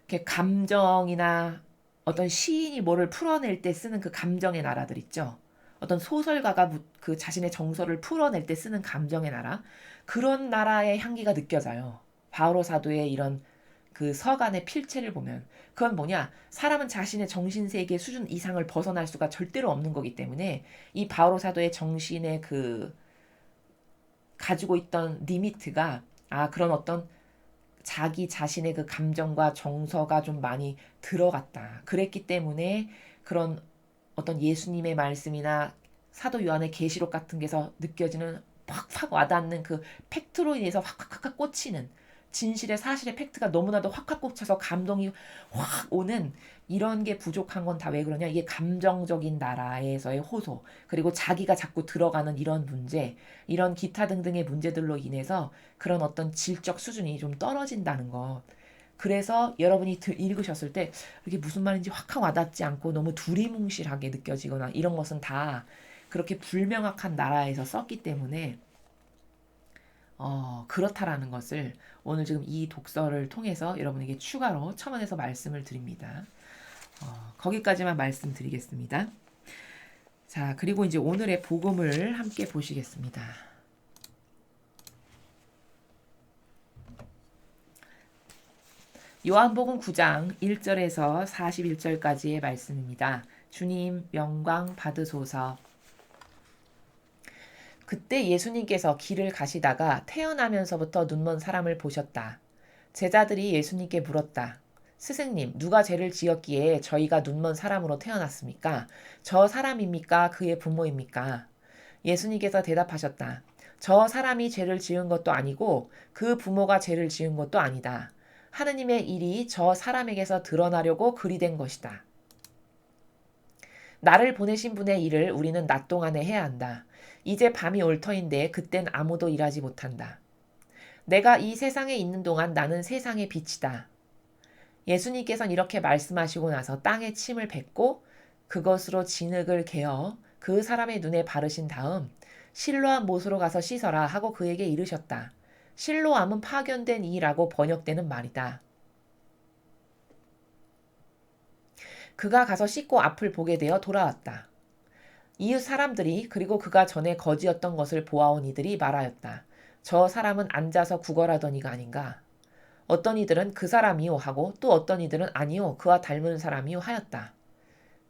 이렇게 감정이나 어떤 시인이 뭐를 풀어낼 때 쓰는 그 감정의 나라들 있죠. 어떤 소설가가 그 자신의 정서를 풀어낼 때 쓰는 감정의 나라. 그런 나라의 향기가 느껴져요. 바오로 사도의 이런 그 서간의 필체를 보면. 그건 뭐냐? 사람은 자신의 정신세계 수준 이상을 벗어날 수가 절대로 없는 거기 때문에 이 바오로 사도의 정신의 그 가지고 있던 리미트가 그런 어떤 자기 자신의 그 감정과 정서가 좀 많이 들어갔다. 그랬기 때문에 그런 어떤 예수님의 말씀이나 사도 요한의 계시록 같은 게서 느껴지는 확확 와닿는 그 팩트로 인해서 확확확 꽂히는 진실의 사실의 팩트가 너무나도 확확 꽂혀서 감동이 확 오는 이런 게 부족한 건 다 왜 그러냐? 이게 감정적인 나라에서의 호소, 그리고 자기가 자꾸 들어가는 이런 문제, 이런 기타 등등의 문제들로 인해서 그런 어떤 질적 수준이 좀 떨어진다는 것. 그래서 여러분이 읽으셨을 때 이게 무슨 말인지 확확 와닿지 않고 너무 두리뭉실하게 느껴지거나 이런 것은 다 그렇게 불명확한 나라에서 썼기 때문에 그렇다라는 것을 오늘 지금 이 독서를 통해서 여러분에게 추가로 첨언해서 말씀을 드립니다. 거기까지만 말씀드리겠습니다. 자, 그리고 이제 오늘의 복음을 함께 보시겠습니다. 요한복음 9장 1절에서 41절까지의 말씀입니다. 주님 영광 받으소서. 그때 예수님께서 길을 가시다가 태어나면서부터 눈먼 사람을 보셨다. 제자들이 예수님께 물었다. 스승님, 누가 죄를 지었기에 저희가 눈먼 사람으로 태어났습니까? 저 사람입니까? 그의 부모입니까? 예수님께서 대답하셨다. 저 사람이 죄를 지은 것도 아니고 그 부모가 죄를 지은 것도 아니다. 하느님의 일이 저 사람에게서 드러나려고 그리 된 것이다. 나를 보내신 분의 일을 우리는 낮 동안에 해야 한다. 이제 밤이 올 터인데 그땐 아무도 일하지 못한다. 내가 이 세상에 있는 동안 나는 세상의 빛이다. 예수님께서는 이렇게 말씀하시고 나서 땅에 침을 뱉고 그것으로 진흙을 개어 그 사람의 눈에 바르신 다음 실로암 못으로 가서 씻어라 하고 그에게 이르셨다. 실로암은 파견된 이라고 번역되는 말이다. 그가 가서 씻고 앞을 보게 되어 돌아왔다. 이웃 사람들이 그리고 그가 전에 거지였던 것을 보아온 이들이 말하였다. 저 사람은 앉아서 구걸하던 이가 아닌가. 어떤 이들은 그 사람이요 하고 또 어떤 이들은 아니요 그와 닮은 사람이요 하였다.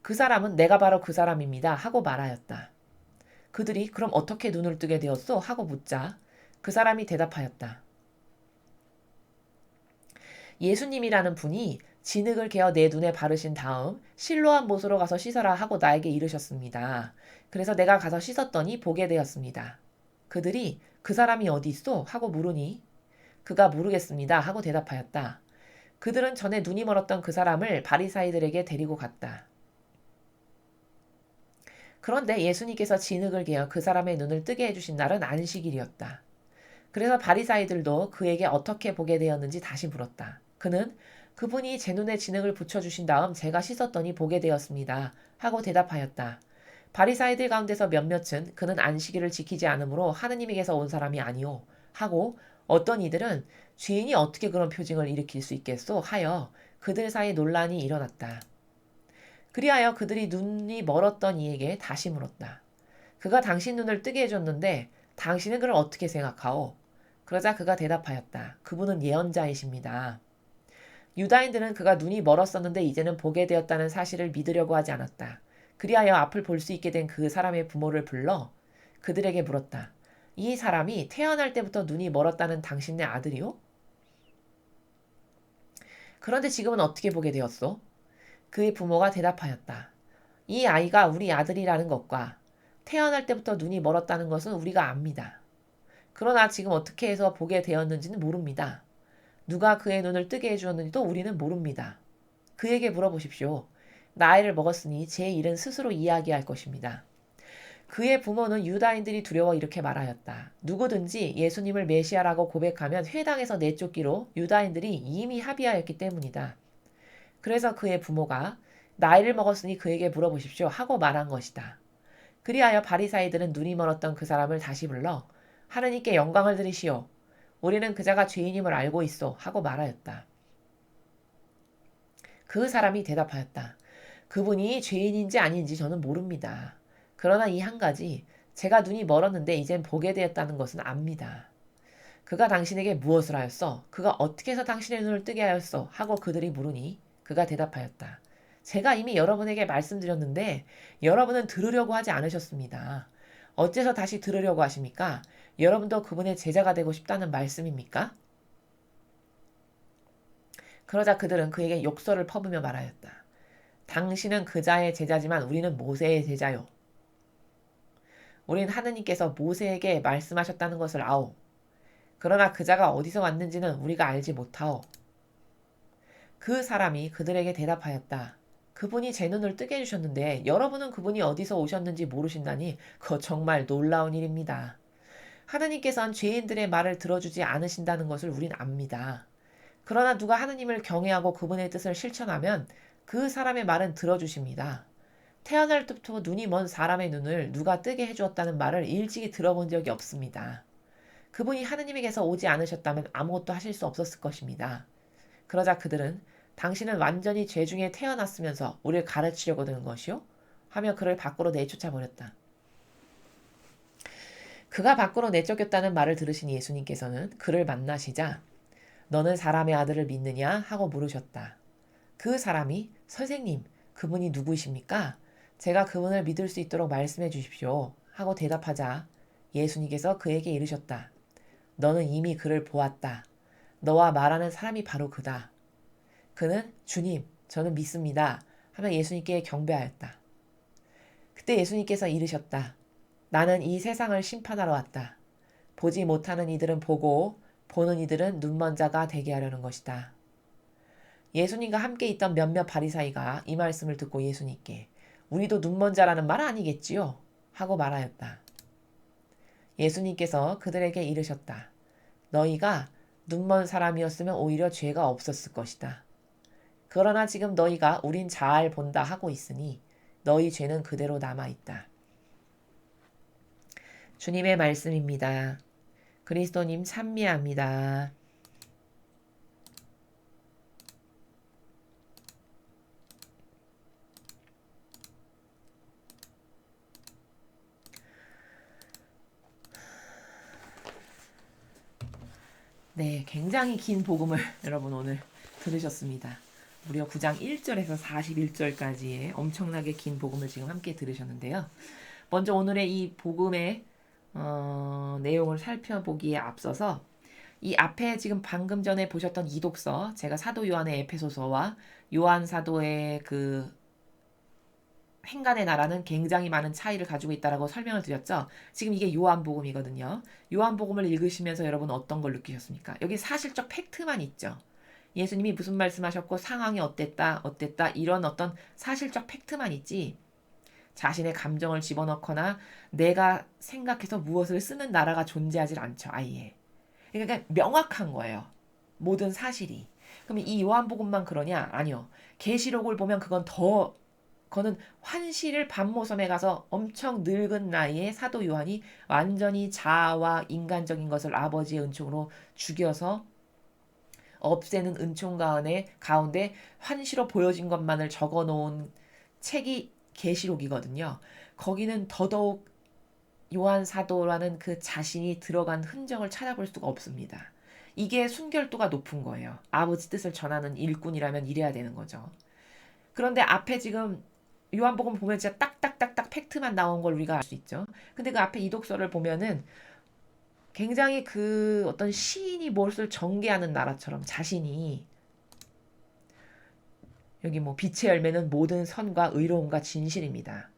그 사람은 내가 바로 그 사람입니다 하고 말하였다. 그들이 그럼 어떻게 눈을 뜨게 되었소? 하고 묻자 그 사람이 대답하였다. 예수님이라는 분이 진흙을 개어 내 눈에 바르신 다음 실로암 못으로 가서 씻어라 하고 나에게 이르셨습니다. 그래서 내가 가서 씻었더니 보게 되었습니다. 그들이 그 사람이 어디 있소? 하고 물으니 그가 모르겠습니다 하고 대답하였다. 그들은 전에 눈이 멀었던 그 사람을 바리사이들에게 데리고 갔다. 그런데 예수님께서 진흙을 개어 그 사람의 눈을 뜨게 해주신 날은 안식일이었다. 그래서 바리사이들도 그에게 어떻게 보게 되었는지 다시 물었다. 그는 그분이 제 눈에 진흙을 붙여주신 다음 제가 씻었더니 보게 되었습니다 하고 대답하였다. 바리사이들 가운데서 몇몇은 그는 안식일을 지키지 않으므로 하느님에게서 온 사람이 아니오 하고 어떤 이들은 죄인이 어떻게 그런 표징을 일으킬 수 있겠소 하여 그들 사이 논란이 일어났다. 그리하여 그들이 눈이 멀었던 이에게 다시 물었다. 그가 당신 눈을 뜨게 해줬는데 당신은 그를 어떻게 생각하오? 그러자 그가 대답하였다. 그분은 예언자이십니다. 유다인들은 그가 눈이 멀었었는데 이제는 보게 되었다는 사실을 믿으려고 하지 않았다. 그리하여 앞을 볼 수 있게 된 그 사람의 부모를 불러 그들에게 물었다. 이 사람이 태어날 때부터 눈이 멀었다는 당신네 아들이요? 그런데 지금은 어떻게 보게 되었소? 그의 부모가 대답하였다. 이 아이가 우리 아들이라는 것과 태어날 때부터 눈이 멀었다는 것은 우리가 압니다. 그러나 지금 어떻게 해서 보게 되었는지는 모릅니다. 누가 그의 눈을 뜨게 해주었는지도 우리는 모릅니다. 그에게 물어보십시오. 나이를 먹었으니 제 일은 스스로 이야기할 것입니다. 그의 부모는 유다인들이 두려워 이렇게 말하였다. 누구든지 예수님을 메시아라고 고백하면 회당에서 내쫓기로 유다인들이 이미 합의하였기 때문이다. 그래서 그의 부모가 나이를 먹었으니 그에게 물어보십시오 하고 말한 것이다. 그리하여 바리사이들은 눈이 멀었던 그 사람을 다시 불러 하느님께 영광을 드리시오. 우리는 그자가 죄인임을 알고 있어 하고 말하였다. 그 사람이 대답하였다. 그분이 죄인인지 아닌지 저는 모릅니다. 그러나 이 한 가지 제가 눈이 멀었는데 이젠 보게 되었다는 것은 압니다. 그가 당신에게 무엇을 하였어? 그가 어떻게 해서 당신의 눈을 뜨게 하였어? 하고 그들이 물으니 그가 대답하였다. 제가 이미 여러분에게 말씀드렸는데 여러분은 들으려고 하지 않으셨습니다. 어째서 다시 들으려고 하십니까? 여러분도 그분의 제자가 되고 싶다는 말씀입니까? 그러자 그들은 그에게 욕설을 퍼부며 말하였다. 당신은 그자의 제자지만 우리는 모세의 제자요. 우린 하느님께서 모세에게 말씀하셨다는 것을 아오. 그러나 그자가 어디서 왔는지는 우리가 알지 못하오. 그 사람이 그들에게 대답하였다. 그분이 제 눈을 뜨게 해주셨는데 여러분은 그분이 어디서 오셨는지 모르신다니 그거 정말 놀라운 일입니다. 하느님께서는 죄인들의 말을 들어주지 않으신다는 것을 우린 압니다. 그러나 누가 하느님을 경외하고 그분의 뜻을 실천하면 그 사람의 말은 들어주십니다. 태어날 때부터 눈이 먼 사람의 눈을 누가 뜨게 해주었다는 말을 일찍이 들어본 적이 없습니다. 그분이 하느님에게서 오지 않으셨다면 아무것도 하실 수 없었을 것입니다. 그러자 그들은 당신은 완전히 죄 중에 태어났으면서 우리를 가르치려고 드는 것이요? 하며 그를 밖으로 내쫓아 버렸다. 그가 밖으로 내쫓겼다는 말을 들으신 예수님께서는 그를 만나시자 너는 사람의 아들을 믿느냐? 하고 물으셨다. 그 사람이 선생님, 그분이 누구이십니까? 제가 그분을 믿을 수 있도록 말씀해 주십시오. 하고 대답하자 예수님께서 그에게 이르셨다. 너는 이미 그를 보았다. 너와 말하는 사람이 바로 그다. 그는 주님, 저는 믿습니다. 하며 예수님께 경배하였다. 그때 예수님께서 이르셨다. 나는 이 세상을 심판하러 왔다. 보지 못하는 이들은 보고 보는 이들은 눈먼 자가 되게 하려는 것이다. 예수님과 함께 있던 몇몇 바리사이가 이 말씀을 듣고 예수님께 우리도 눈먼 자라는 말 아니겠지요? 하고 말하였다. 예수님께서 그들에게 이르셨다. 너희가 눈먼 사람이었으면 오히려 죄가 없었을 것이다. 그러나 지금 너희가 우린 잘 본다 하고 있으니 너희 죄는 그대로 남아있다. 주님의 말씀입니다. 그리스도님 찬미합니다. 네, 굉장히 긴 복음을 여러분 오늘 들으셨습니다. 무려 9장 1절에서 41절까지의 엄청나게 긴 복음을 지금 함께 들으셨는데요. 먼저 오늘의 이 복음의 내용을 살펴보기에 앞서서 이 앞에 지금 방금 전에 보셨던 이 독서, 제가 사도 요한의 에페소서와 요한 사도의 그 행간의 나라는 굉장히 많은 차이를 가지고 있다라고 설명을 드렸죠. 지금 이게 요한복음이거든요. 요한복음을 읽으시면서 여러분 어떤 걸 느끼셨습니까? 여기 사실적 팩트만 있죠. 예수님이 무슨 말씀하셨고 상황이 어땠다 이런 어떤 사실적 팩트만 있지 자신의 감정을 집어넣거나 내가 생각해서 무엇을 쓰는 나라가 존재하지 않죠. 아예. 그러니까 명확한 거예요. 모든 사실이. 그럼 이 요한복음만 그러냐? 아니요. 계시록을 보면 그거는 환시를 밤모섬에 가서 엄청 늙은 나이에 사도 요한이 완전히 자아와 인간적인 것을 아버지의 은총으로 죽여서 없애는 은총 가운데 환시로 보여진 것만을 적어놓은 책이 계시록이거든요. 거기는 더더욱 요한 사도라는 그 자신이 들어간 흔적을 찾아볼 수가 없습니다. 이게 순결도가 높은 거예요. 아버지 뜻을 전하는 일꾼이라면 이래야 되는 거죠. 그런데 앞에 지금 요한복음 보면 진짜 딱딱딱딱 팩트만 나온 걸 우리가 알 수 있죠. 근데 그 앞에 이 독서를 보면은 굉장히 그 어떤 시인이 무엇을 전개하는 나라처럼 자신이 여기 뭐 빛의 열매는 모든 선과 의로움과 진실입니다.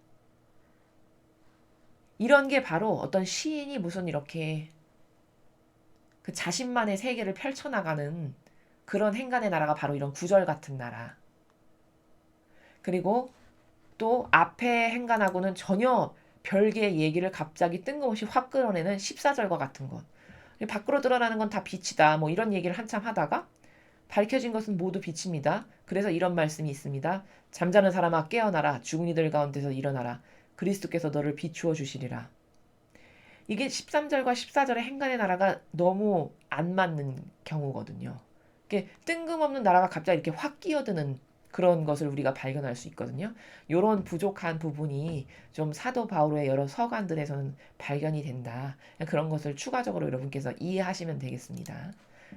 이런 게 바로 어떤 시인이 무슨 이렇게 그 자신만의 세계를 펼쳐나가는 그런 행간의 나라가 바로 이런 구절 같은 나라. 그리고 또 앞에 행간하고는 전혀 별개의 얘기를 갑자기 뜬금없이 확 끌어내는 14절과 같은 것. 밖으로 드러나는 건 다 빛이다. 뭐 이런 얘기를 한참 하다가 밝혀진 것은 모두 빛입니다. 그래서 이런 말씀이 있습니다. 잠자는 사람아 깨어나라. 죽은 이들 가운데서 일어나라. 그리스도께서 너를 비추어 주시리라. 이게 13절과 14절의 행간의 나라가 너무 안 맞는 경우거든요. 이게 뜬금없는 나라가 갑자기 이렇게 확 끼어드는 그런 것을 우리가 발견할 수 있거든요. 이런 부족한 부분이 좀 사도 바울의 여러 서간들에서는 발견이 된다. 그런 것을 추가적으로 여러분께서 이해하시면 되겠습니다.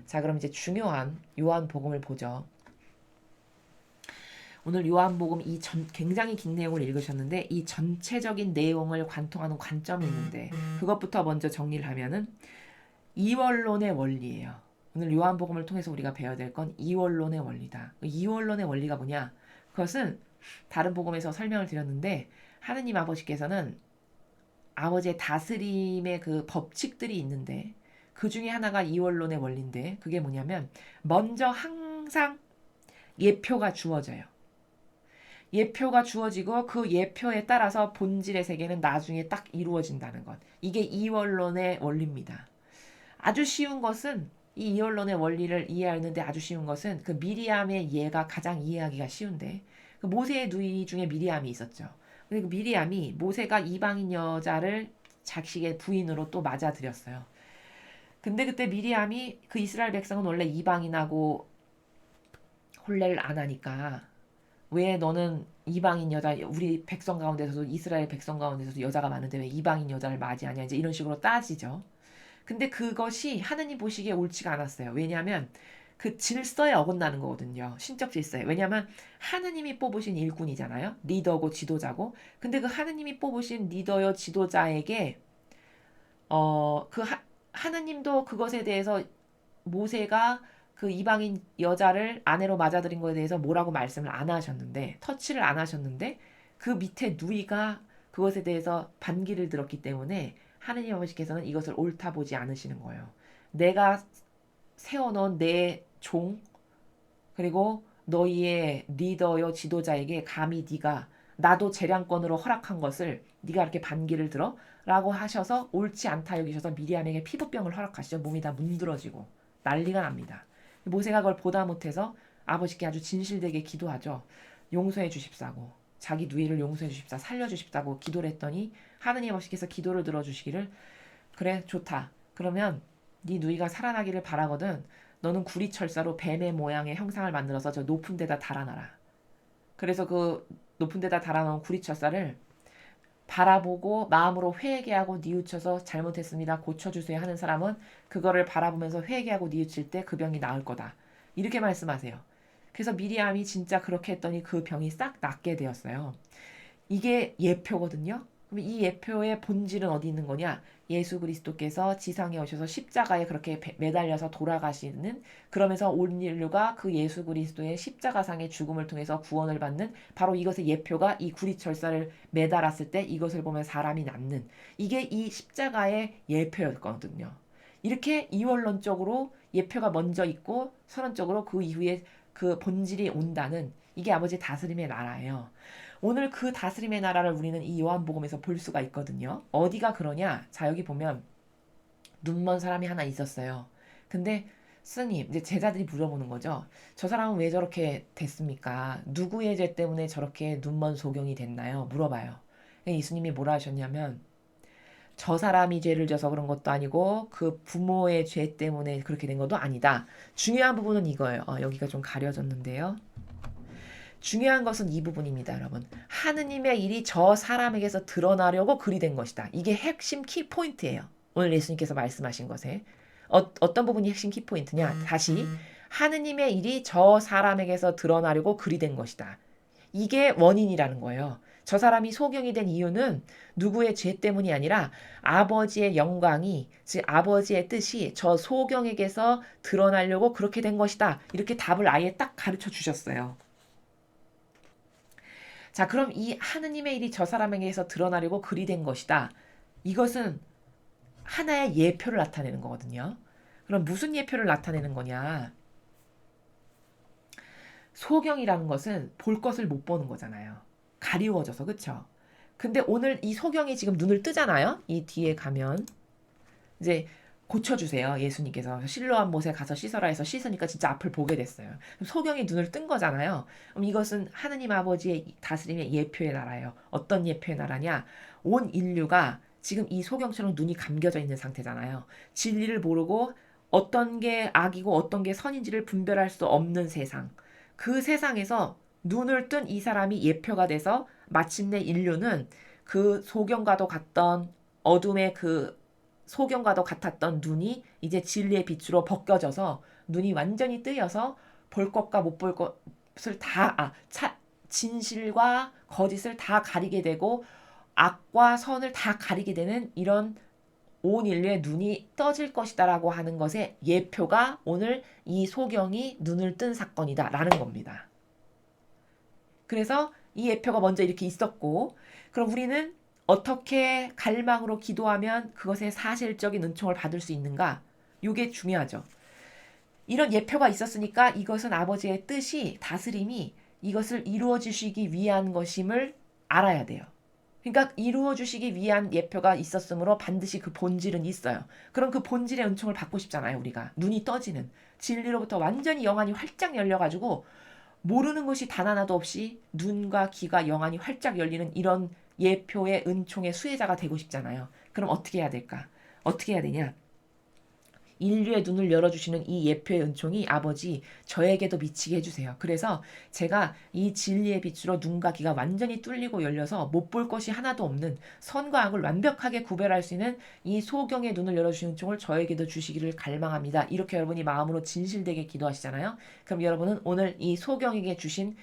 자, 그럼 이제 중요한 요한복음을 보죠. 오늘 요한복음 굉장히 긴 내용을 읽으셨는데 이 전체적인 내용을 관통하는 관점이 있는데 그것부터 먼저 정리를 하면은 이원론의 원리예요. 오늘 요한복음을 통해서 우리가 배워야 될 건 이원론의 원리다. 이원론의 원리가 뭐냐? 그것은 다른 복음에서 설명을 드렸는데 하느님 아버지께서는 아버지의 다스림의 그 법칙들이 있는데 그 중에 하나가 이원론의 원리인데 그게 뭐냐면 먼저 항상 예표가 주어져요. 예표가 주어지고 그 예표에 따라서 본질의 세계는 나중에 딱 이루어진다는 것. 이게 이원론의 원리입니다. 아주 쉬운 것은 이 이원론의 원리를 이해하는데 아주 쉬운 것은 그 미리암의 예가 가장 이해하기가 쉬운데 그 모세의 누이 중에 미리암이 있었죠. 근데 그 미리암이 모세가 이방인 여자를 자식의 부인으로 또 맞아들였어요. 근데 그때 미리암이 그 이스라엘 백성은 원래 이방인하고 혼례를 안 하니까 왜 너는 이방인 여자 우리 백성 가운데서도 이스라엘 백성 가운데서도 여자가 많은데 왜 이방인 여자를 맞이하냐 이제 이런 식으로 따지죠. 근데 그것이 하느님 보시기에 옳지가 않았어요. 왜냐하면 그 질서에 어긋나는 거거든요. 신적 질서에. 왜냐하면 하느님이 뽑으신 일꾼이잖아요. 리더고 지도자고. 근데 그 하느님이 뽑으신 리더요 지도자에게 하느님도 그것에 대해서 모세가 그 이방인 여자를 아내로 맞아들인 것에 대해서 뭐라고 말씀을 안 하셨는데 터치를 안 하셨는데 그 밑에 누이가 그것에 대해서 반기를 들었기 때문에 하느님 아버지께서는 이것을 옳다 보지 않으시는 거예요. 내가 세워놓은 내 종 그리고 너희의 리더요 지도자에게 감히 네가 나도 재량권으로 허락한 것을 네가 이렇게 반기를 들어? 라고 하셔서 옳지 않다 여기셔서 미리암에게 피부병을 허락하시죠. 몸이 다 문드러지고 난리가 납니다. 모세가 그걸 보다 못해서 아버지께 아주 진실되게 기도하죠. 용서해 주십사고 자기 누이를 용서해 주십사 살려주십사고 기도를 했더니 하느님 아버지께서 기도를 들어주시기를 그래 좋다. 그러면 네 누이가 살아나기를 바라거든 너는 구리철사로 뱀의 모양의 형상을 만들어서 저 높은 데다 달아놔라. 그래서 그 높은 데다 달아놓은 구리철사를 바라보고 마음으로 회개하고 뉘우쳐서 잘못했습니다. 고쳐주세요 하는 사람은 그거를 바라보면서 회개하고 뉘우칠 때 그 병이 나을 거다. 이렇게 말씀하세요. 그래서 미리암이 진짜 그렇게 했더니 그 병이 싹 낫게 되었어요. 이게 예표거든요. 그럼 이 예표의 본질은 어디 있는 거냐? 예수 그리스도께서 지상에 오셔서 십자가에 그렇게 매달려서 돌아가시는 그러면서 온 인류가 그 예수 그리스도의 십자가상의 죽음을 통해서 구원을 받는 바로 이것의 예표가 이 구리철사를 매달았을 때 이것을 보면 사람이 낫는 이게 이 십자가의 예표였거든요. 이렇게 이원론적으로 예표가 먼저 있고 선언적으로 그 이후에 그 본질이 온다는 이게 아버지 다스림의 나라예요. 오늘 그 다스림의 나라를 우리는 이 요한복음에서 볼 수가 있거든요. 어디가 그러냐? 자, 여기 보면 눈먼 사람이 하나 있었어요. 근데 스님, 이제 제자들이 물어보는 거죠. 저 사람은 왜 저렇게 됐습니까? 누구의 죄 때문에 저렇게 눈먼 소경이 됐나요? 물어봐요. 예수님이 뭐라 하셨냐면 저 사람이 죄를 져서 그런 것도 아니고 그 부모의 죄 때문에 그렇게 된 것도 아니다. 중요한 부분은 이거예요. 여기가 좀 가려졌는데요. 중요한 것은 이 부분입니다, 여러분. 하느님의 일이 저 사람에게서 드러나려고 그리 된 것이다. 이게 핵심 키포인트예요. 오늘 예수님께서 말씀하신 것에. 어떤 부분이 핵심 키포인트냐? 다시. 하느님의 일이 저 사람에게서 드러나려고 그리 된 것이다. 이게 원인이라는 거예요. 저 사람이 소경이 된 이유는 누구의 죄 때문이 아니라 아버지의 영광이, 즉 아버지의 뜻이 저 소경에게서 드러나려고 그렇게 된 것이다. 이렇게 답을 아예 딱 가르쳐 주셨어요. 자, 그럼 이 하느님의 일이 저 사람에게서 드러나려고 그리 된 것이다. 이것은 하나의 예표를 나타내는 거거든요. 그럼 무슨 예표를 나타내는 거냐? 소경이라는 것은 볼 것을 못 보는 거잖아요. 가리워져서, 그쵸? 근데 오늘 이 소경이 지금 눈을 뜨잖아요. 이 뒤에 가면 이제 고쳐주세요. 예수님께서 실로암 못에 가서 씻어라 해서 씻으니까 진짜 앞을 보게 됐어요. 소경이 눈을 뜬 거잖아요. 그럼 이것은 하느님 아버지의 다스림의 예표의 나라예요. 어떤 예표의 나라냐? 온 인류가 지금 이 소경처럼 눈이 감겨져 있는 상태잖아요. 진리를 모르고 어떤 게 악이고 어떤 게 선인지를 분별할 수 없는 세상. 그 세상에서 눈을 뜬 이 사람이 예표가 돼서 마침내 인류는 그 소경과도 같던 어둠의 그 소경과도 같았던 눈이 이제 진리의 빛으로 벗겨져서 눈이 완전히 뜨여서 볼 것과 못 볼 것을 다 진실과 거짓을 다 가리게 되고 악과 선을 다 가리게 되는 이런 온 인류의 눈이 떠질 것이다라고 하는 것의 예표가 오늘 이 소경이 눈을 뜬 사건이다라는 겁니다. 그래서 이 예표가 먼저 이렇게 있었고, 그럼 우리는 어떻게 갈망으로 기도하면 그것의 사실적인 은총을 받을 수 있는가? 이게 중요하죠. 이런 예표가 있었으니까 이것은 아버지의 뜻이, 다스림이 이것을 이루어 주시기 위한 것임을 알아야 돼요. 그러니까 이루어 주시기 위한 예표가 있었으므로 반드시 그 본질은 있어요. 그럼 그 본질의 은총을 받고 싶잖아요, 우리가. 눈이 떠지는. 진리로부터 완전히 영안이 활짝 열려가지고 모르는 것이 단 하나도 없이 눈과 귀가 영안이 활짝 열리는 이런 예표의 은총의 수혜자가 되고 싶잖아요. 그럼 어떻게 해야 될까? 어떻게 해야 되냐? 인류의 눈을 열어주시는 이 예표의 은총이 아버지 저에게도 미치게 해주세요. 그래서 제가 이 진리의 빛으로 눈과 귀가 완전히 뚫리고 열려서 못 볼 것이 하나도 없는 선과 악을 완벽하게 구별할 수 있는 이 소경의 눈을 열어주시는 은총을 저에게도 주시기를 갈망합니다. 이렇게 여러분이 마음으로 진실되게 기도하시잖아요. 그럼 여러분은 오늘 이 소경에게 주신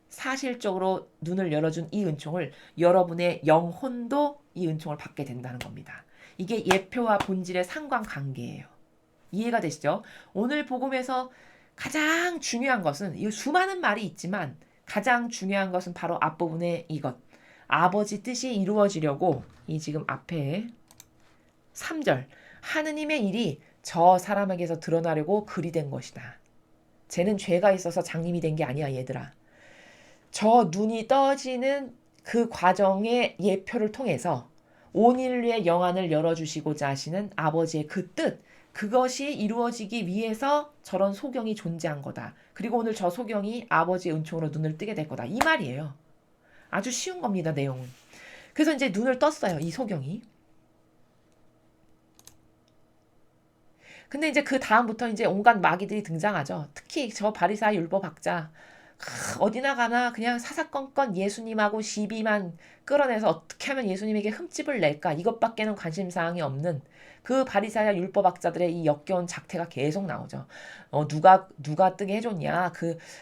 사실적으로 눈을 열어준 이 은총을 여러분의 영혼도 이 은총을 받게 된다는 겁니다. 이게 예표와 본질의 상관관계예요. 이해가 되시죠? 오늘 복음에서 가장 중요한 것은 이 수많은 말이 있지만 가장 중요한 것은 바로 앞부분의 이것. 아버지 뜻이 이루어지려고 이 지금 앞에 3절 하느님의 일이 저 사람에게서 드러나려고 그리 된 것이다. 쟤는 죄가 있어서 장님이 된 게 아니야 얘들아. 저 눈이 떠지는 그 과정의 예표를 통해서 온 인류의 영안을 열어주시고자 하시는 아버지의 그 뜻, 그것이 이루어지기 위해서 저런 소경이 존재한 거다. 그리고 오늘 저 소경이 아버지의 은총으로 눈을 뜨게 될 거다. 이 말이에요. 아주 쉬운 겁니다, 내용은. 그래서 이제 눈을 떴어요, 이 소경이. 근데 이제 그 다음부터 이제 온갖 마귀들이 등장하죠. 특히 저 바리사의 율법학자. 어디나 가나 그냥 사사건건 예수님하고 시비만 끌어내서 어떻게 하면 예수님에게 흠집을 낼까 이것밖에는 관심사항이 없는 그 바리사야 율법학자들의 이 역겨운 작태가 계속 나오죠. 누가 뜨게 해줬냐?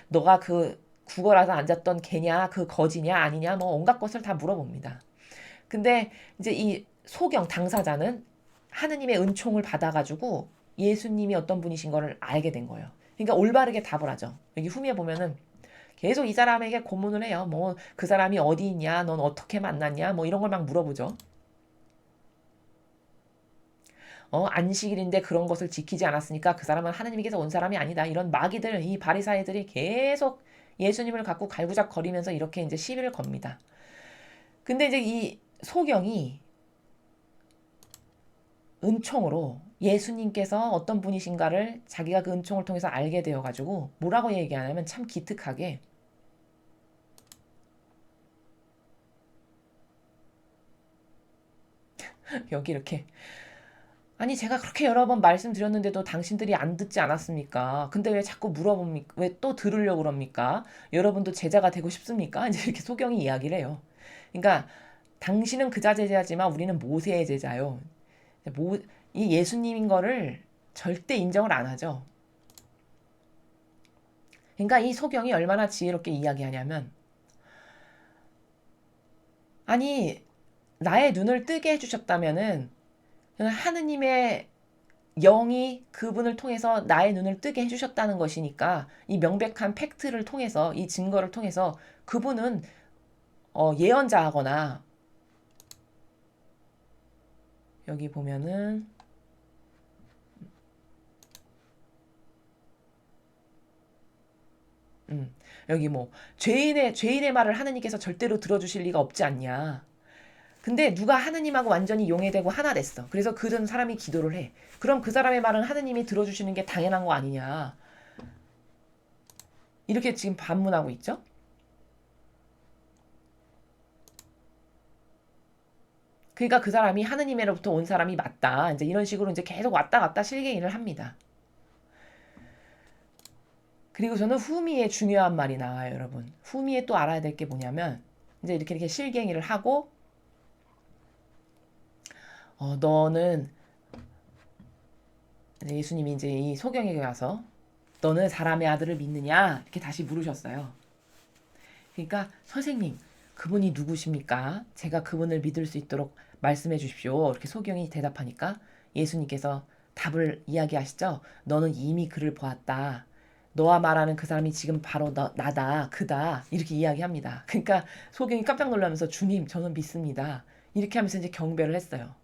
너가 그 구걸하다 앉았던 개냐? 그 거지냐? 아니냐? 뭐 온갖 것을 다 물어봅니다. 근데 이제 이 소경 당사자는 하느님의 은총을 받아가지고 예수님이 어떤 분이신 거를 알게 된 거예요. 그러니까 올바르게 답을 하죠. 여기 후미에 보면은 계속 이 사람에게 고문을 해요. 뭐 그 사람이 어디 있냐, 넌 어떻게 만났냐, 뭐 이런 걸 막 물어보죠. 안식일인데 그런 것을 지키지 않았으니까 그 사람은 하느님께서 온 사람이 아니다. 이런 마귀들, 이 바리사이들이 계속 예수님을 갖고 갈구작 거리면서 이렇게 이제 시비를 겁니다. 근데 이제 이 소경이 은총으로 예수님께서 어떤 분이신가를 자기가 그 은총을 통해서 알게 되어가지고 뭐라고 얘기하냐면 참 기특하게 여기 이렇게 아니 제가 그렇게 여러 번 말씀드렸는데도 당신들이 안 듣지 않았습니까? 근데 왜 자꾸 물어봅니까? 왜 또 들으려고 그럽니까? 여러분도 제자가 되고 싶습니까? 이제 이렇게 소경이 이야기를 해요. 그러니까 당신은 그자 제자지만 우리는 모세의 제자요. 이 예수님인 거를 절대 인정을 안 하죠. 그러니까 이 소경이 얼마나 지혜롭게 이야기하냐면 아니 나의 눈을 뜨게 해주셨다면은 하느님의 영이 그분을 통해서 나의 눈을 뜨게 해주셨다는 것이니까 이 명백한 팩트를 통해서 이 증거를 통해서 그분은 예언자하거나 여기 보면은 여기 뭐 죄인의 말을 하느님께서 절대로 들어주실 리가 없지 않냐. 근데 누가 하느님하고 완전히 용해되고 하나 됐어. 그래서 그런 사람이 기도를 해. 그럼 그 사람의 말은 하느님이 들어주시는 게 당연한 거 아니냐. 이렇게 지금 반문하고 있죠. 그러니까 그 사람이 하느님으로부터 온 사람이 맞다. 이제 이런 식으로 이제 계속 왔다 갔다 실갱이를 합니다. 그리고 저는 후미의 중요한 말이 나와요, 여러분. 후미에 또 알아야 될 게 뭐냐면 이제 이렇게 실갱이를 하고 너는 예수님이 이제 이 소경에게 와서 너는 사람의 아들을 믿느냐 이렇게 다시 물으셨어요. 그러니까 선생님, 그분이 누구십니까? 제가 그분을 믿을 수 있도록 말씀해 주십시오. 이렇게 소경이 대답하니까 예수님께서 답을 이야기하시죠. 너는 이미 그를 보았다. 너와 말하는 그 사람이 지금 바로 나다, 그다. 이렇게 이야기합니다. 그러니까 소경이 깜짝 놀라면서 주님, 저는 믿습니다. 이렇게 하면서 이제 경배를 했어요.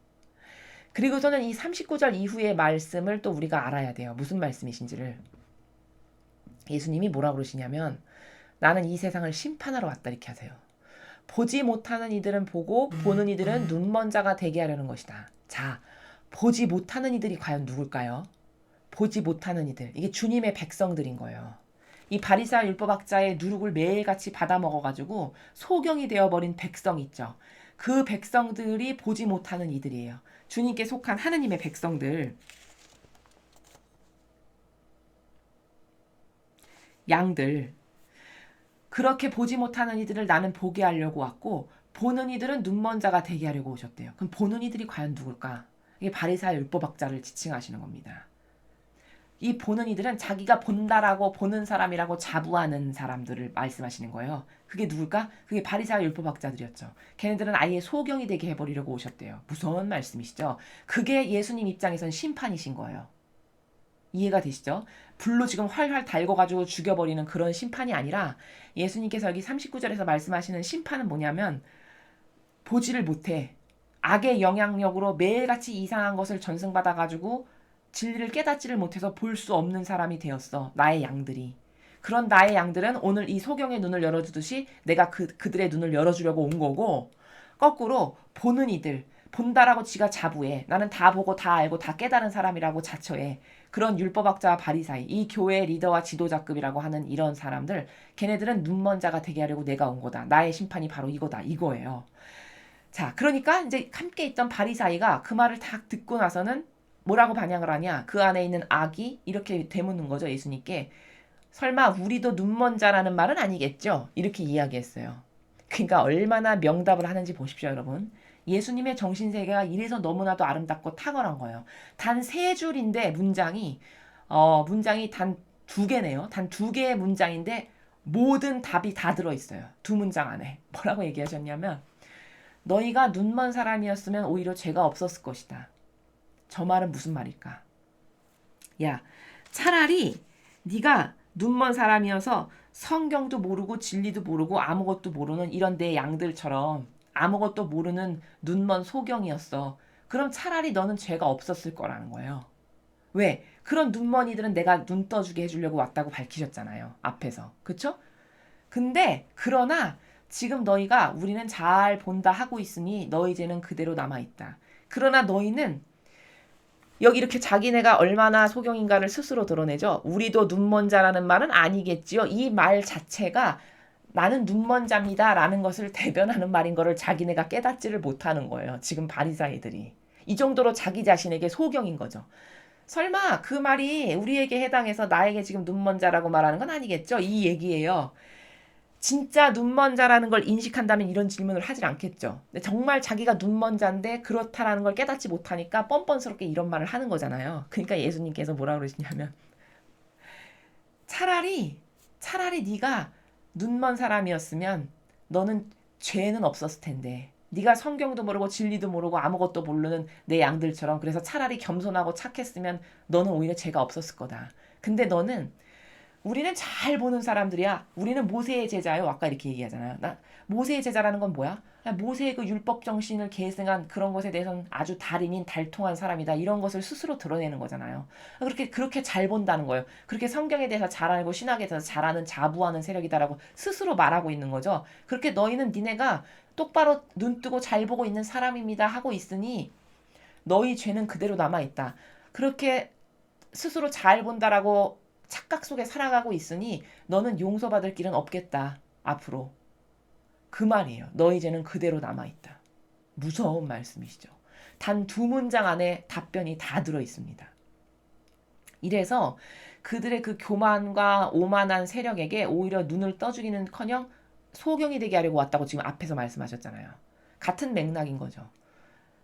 그리고 저는 이 39절 이후의 말씀을 또 우리가 알아야 돼요. 무슨 말씀이신지를. 예수님이 뭐라 그러시냐면 나는 이 세상을 심판하러 왔다 이렇게 하세요. 보지 못하는 이들은 보고 보는 이들은 눈먼 자가 되게 하려는 것이다. 자, 보지 못하는 이들이 과연 누굴까요? 보지 못하는 이들. 이게 주님의 백성들인 거예요. 이 바리새와 율법학자의 누룩을 매일같이 받아먹어가지고 소경이 되어버린 백성 있죠. 그 백성들이 보지 못하는 이들이에요. 주님께 속한 하느님의 백성들. 양들. 그렇게 보지 못하는 이들을 나는 보게 하려고 왔고 보는 이들은 눈먼 자가 되게 하려고 오셨대요. 그럼 보는 이들이 과연 누굴까? 이게 바리새와 율법학자를 지칭하시는 겁니다. 이 보는 이들은 자기가 본다라고 보는 사람이라고 자부하는 사람들을 말씀하시는 거예요. 그게 누굴까? 그게 바리새와 율법학자들이었죠. 걔네들은 아예 소경이 되게 해버리려고 오셨대요. 무서운 말씀이시죠. 그게 예수님 입장에선 심판이신 거예요. 이해가 되시죠? 불로 지금 활활 달궈가지고 죽여버리는 그런 심판이 아니라 예수님께서 여기 39절에서 말씀하시는 심판은 뭐냐면 보지를 못해. 악의 영향력으로 매일같이 이상한 것을 전승받아가지고 진리를 깨닫지를 못해서 볼 수 없는 사람이 되었어. 나의 양들이. 그런 나의 양들은 오늘 이 소경의 눈을 열어주듯이 내가 그들의 눈을 열어주려고 온 거고 거꾸로 보는 이들, 본다라고 지가 자부해. 나는 다 보고 다 알고 다 깨달은 사람이라고 자처해. 그런 율법학자와 바리사이, 이 교회 리더와 지도자급이라고 하는 이런 사람들, 걔네들은 눈먼 자가 되게 하려고 내가 온 거다. 나의 심판이 바로 이거다. 이거예요. 자, 그러니까 이제 함께 있던 바리사이가 그 말을 딱 듣고 나서는 뭐라고 반향을 하냐? 그 안에 있는 악이 이렇게 되묻는 거죠. 예수님께. 설마 우리도 눈먼 자라는 말은 아니겠죠? 이렇게 이야기했어요. 그러니까 얼마나 명답을 하는지 보십시오, 여러분. 예수님의 정신세계가 이래서 너무나도 아름답고 탁월한 거예요. 단 세 줄인데 문장이 단 두 개네요. 단 두 개의 문장인데 모든 답이 다 들어있어요. 두 문장 안에. 뭐라고 얘기하셨냐면 너희가 눈먼 사람이었으면 오히려 죄가 없었을 것이다. 저 말은 무슨 말일까? 야, 차라리 네가 눈먼 사람이어서 성경도 모르고 진리도 모르고 아무것도 모르는 이런 내 양들처럼 아무것도 모르는 눈먼 소경이었어. 그럼 차라리 너는 죄가 없었을 거라는 거예요. 왜? 그런 눈먼이들은 내가 눈 떠주게 해주려고 왔다고 밝히셨잖아요. 앞에서. 그쵸? 근데 그러나 지금 너희가 우리는 잘 본다 하고 있으니 너희 죄는 그대로 남아있다. 그러나 너희는 여기 이렇게 자기네가 얼마나 소경인가를 스스로 드러내죠. 우리도 눈먼 자라는 말은 아니겠지요. 이 말 자체가 나는 눈먼 자입니다 라는 것을 대변하는 말인 거를 자기네가 깨닫지를 못하는 거예요. 지금 바리사이들이. 이 정도로 자기 자신에게 소경인 거죠. 설마 그 말이 우리에게 해당해서 나에게 지금 눈먼 자라고 말하는 건 아니겠죠? 이 얘기예요. 진짜 눈먼 자라는 걸 인식한다면 이런 질문을 하질 않겠죠. 근데 정말 자기가 눈먼 자인데 그렇다라는 걸 깨닫지 못하니까 뻔뻔스럽게 이런 말을 하는 거잖아요. 그러니까 예수님께서 뭐라 그러시냐면 차라리 네가 눈먼 사람이었으면 너는 죄는 없었을 텐데 네가 성경도 모르고 진리도 모르고 아무것도 모르는 내 양들처럼 그래서 차라리 겸손하고 착했으면 너는 오히려 죄가 없었을 거다. 근데 너는 우리는 잘 보는 사람들이야. 우리는 모세의 제자요. 아까 이렇게 얘기하잖아요. 모세의 제자라는 건 뭐야? 모세의 그 율법 정신을 계승한 그런 것에 대해서는 아주 달인인 달통한 사람이다. 이런 것을 스스로 드러내는 거잖아요. 그렇게 잘 본다는 거예요. 그렇게 성경에 대해서 잘 알고 신학에 대해서 잘 아는 자부하는 세력이다라고 스스로 말하고 있는 거죠. 그렇게 너희는 니네가 똑바로 눈 뜨고 잘 보고 있는 사람입니다 하고 있으니 너희 죄는 그대로 남아있다. 그렇게 스스로 잘 본다라고 착각 속에 살아가고 있으니 너는 용서받을 길은 없겠다. 앞으로. 그 말이에요. 너희 죄는 그대로 남아있다. 무서운 말씀이시죠. 단 두 문장 안에 답변이 다 들어있습니다. 이래서 그들의 그 교만과 오만한 세력에게 오히려 눈을 떠주기는커녕 소경이 되게 하려고 왔다고 지금 앞에서 말씀하셨잖아요. 같은 맥락인 거죠.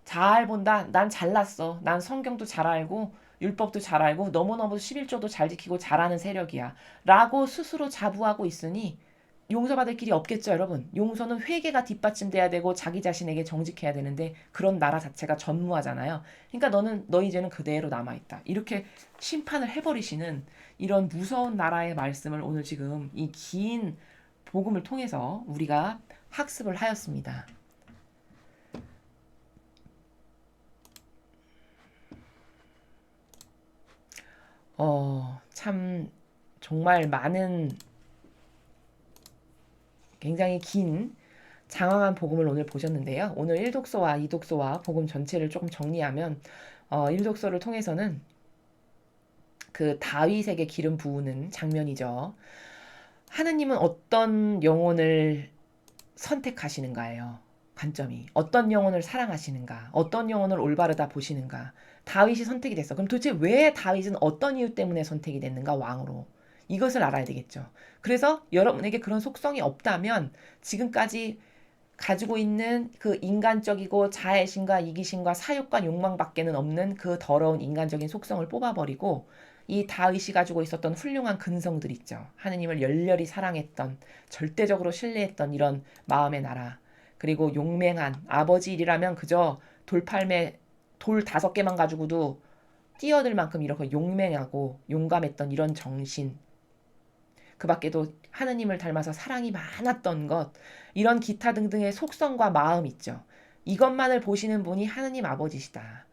잘 본다. 난 잘났어. 난 성경도 잘 알고 율법도 잘 알고 너무너무 11조도 잘 지키고 잘하는 세력이야. 라고 스스로 자부하고 있으니 용서받을 길이 없겠죠, 여러분. 용서는 회개가 뒷받침돼야 되고 자기 자신에게 정직해야 되는데 그런 나라 자체가 전무하잖아요. 그러니까 너희 죄는 그대로 남아있다. 이렇게 심판을 해버리시는 이런 무서운 나라의 말씀을 오늘 지금 이 긴 복음을 통해서 우리가 학습을 하였습니다. 참 정말 많은 굉장히 긴 장황한 복음을 오늘 보셨는데요. 오늘 1독서와 2독서와 복음 전체를 조금 정리하면 1독서를 통해서는 그 다윗에게 기름 부으는 장면이죠. 하느님은 어떤 영혼을 선택하시는가예요. 관점이. 어떤 영혼을 사랑하시는가. 어떤 영혼을 올바르다 보시는가. 다윗이 선택이 됐어. 그럼 도대체 왜 다윗은 어떤 이유 때문에 선택이 됐는가 왕으로. 이것을 알아야 되겠죠. 그래서 여러분에게 그런 속성이 없다면 지금까지 가지고 있는 그 인간적이고 자애심과 이기심과 사욕과 욕망밖에는 없는 그 더러운 인간적인 속성을 뽑아버리고 이 다윗이 가지고 있었던 훌륭한 근성들 있죠. 하느님을 열렬히 사랑했던, 절대적으로 신뢰했던 이런 마음의 나라. 그리고 용맹한 아버지 일이라면 그저 돌팔매 돌 5개만 가지고도 뛰어들 만큼 이렇게 용맹하고 용감했던 이런 정신. 그 밖에도 하느님을 닮아서 사랑이 많았던 것, 이런 기타 등등의 속성과 마음 있죠. 이것만을 보시는 분이 하느님 아버지시다.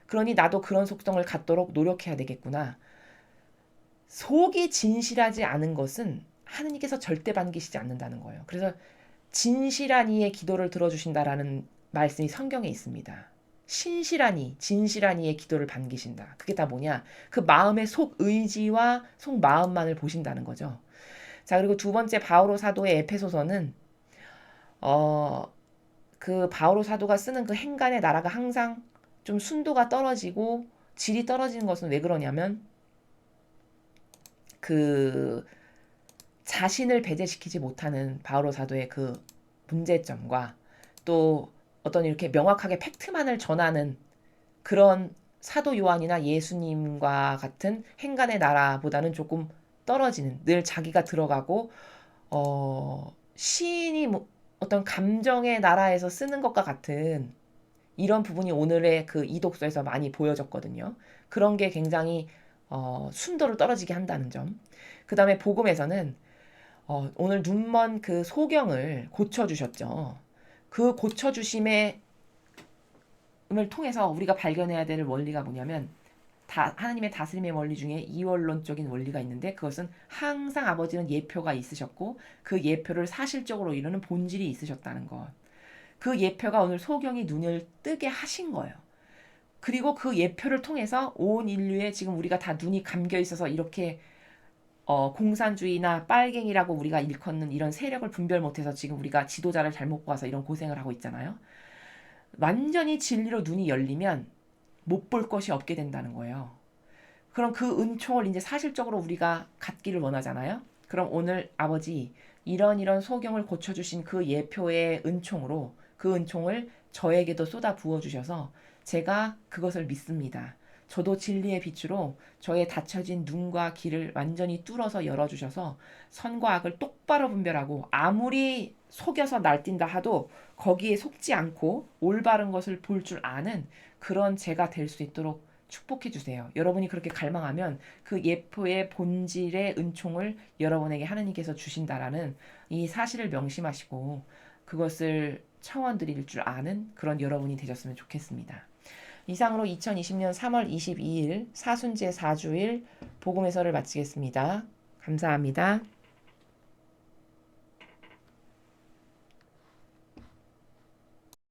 그러니 나도 그런 속성을 갖도록 노력해야 되겠구나. 속이 진실하지 않은 것은 하느님께서 절대 반기시지 않는다는 거예요. 그래서 진실한 이의 기도를 들어주신다라는 말씀이 성경에 있습니다. 신실한 이, 진실한 이의 기도를 반기신다. 그게 다 뭐냐? 그 마음의 속 의지와 속 마음만을 보신다는 거죠. 자, 그리고 두 번째 바오로 사도의 에페소서는 그 바오로 사도가 쓰는 그 행간의 나라가 항상 좀 순도가 떨어지고 질이 떨어지는 것은 왜 그러냐면 그 자신을 배제시키지 못하는 바오로 사도의 그 문제점과 또 어떤 이렇게 명확하게 팩트만을 전하는 그런 사도 요한이나 예수님과 같은 행간의 나라보다는 조금 떨어지는, 늘 자기가 들어가고 시인이 어떤 감정의 나라에서 쓰는 것과 같은 이런 부분이 오늘의 그 이독서에서 많이 보여졌거든요. 그런 게 굉장히 순도를 떨어지게 한다는 점. 그 다음에 복음에서는 오늘 눈먼 그 소경을 고쳐주셨죠. 그 고쳐주심의 을 통해서 우리가 발견해야 될 원리가 뭐냐면 하나님의 다스림의 원리 중에 이원론적인 원리가 있는데 그것은 항상 아버지는 예표가 있으셨고 그 예표를 사실적으로 이루는 본질이 있으셨다는 것. 그 예표가 오늘 소경이 눈을 뜨게 하신 거예요. 그리고 그 예표를 통해서 온 인류에 지금 우리가 다 눈이 감겨 있어서 이렇게 공산주의나 빨갱이라고 우리가 일컫는 이런 세력을 분별 못해서 지금 우리가 지도자를 잘못 봐서 이런 고생을 하고 있잖아요. 완전히 진리로 눈이 열리면 못 볼 것이 없게 된다는 거예요. 그럼 그 은총을 이제 사실적으로 우리가 갖기를 원하잖아요. 그럼 오늘 아버지 이런 소경을 고쳐주신 그 예표의 은총으로 그 은총을 저에게도 쏟아 부어주셔서 제가 그것을 믿습니다. 저도 진리의 빛으로 저의 닫혀진 눈과 귀를 완전히 뚫어서 열어주셔서 선과 악을 똑바로 분별하고 아무리 속여서 날뛴다 하도 거기에 속지 않고 올바른 것을 볼 줄 아는 그런 제가 될 수 있도록 축복해 주세요. 여러분이 그렇게 갈망하면 그 예표의 본질의 은총을 여러분에게 하느님께서 주신다라는 이 사실을 명심하시고 그것을 청원 드릴 줄 아는 그런 여러분이 되셨으면 좋겠습니다. 이상으로 2020년 3월 22일 사순제 4주일 복음해설을 마치겠습니다. 감사합니다.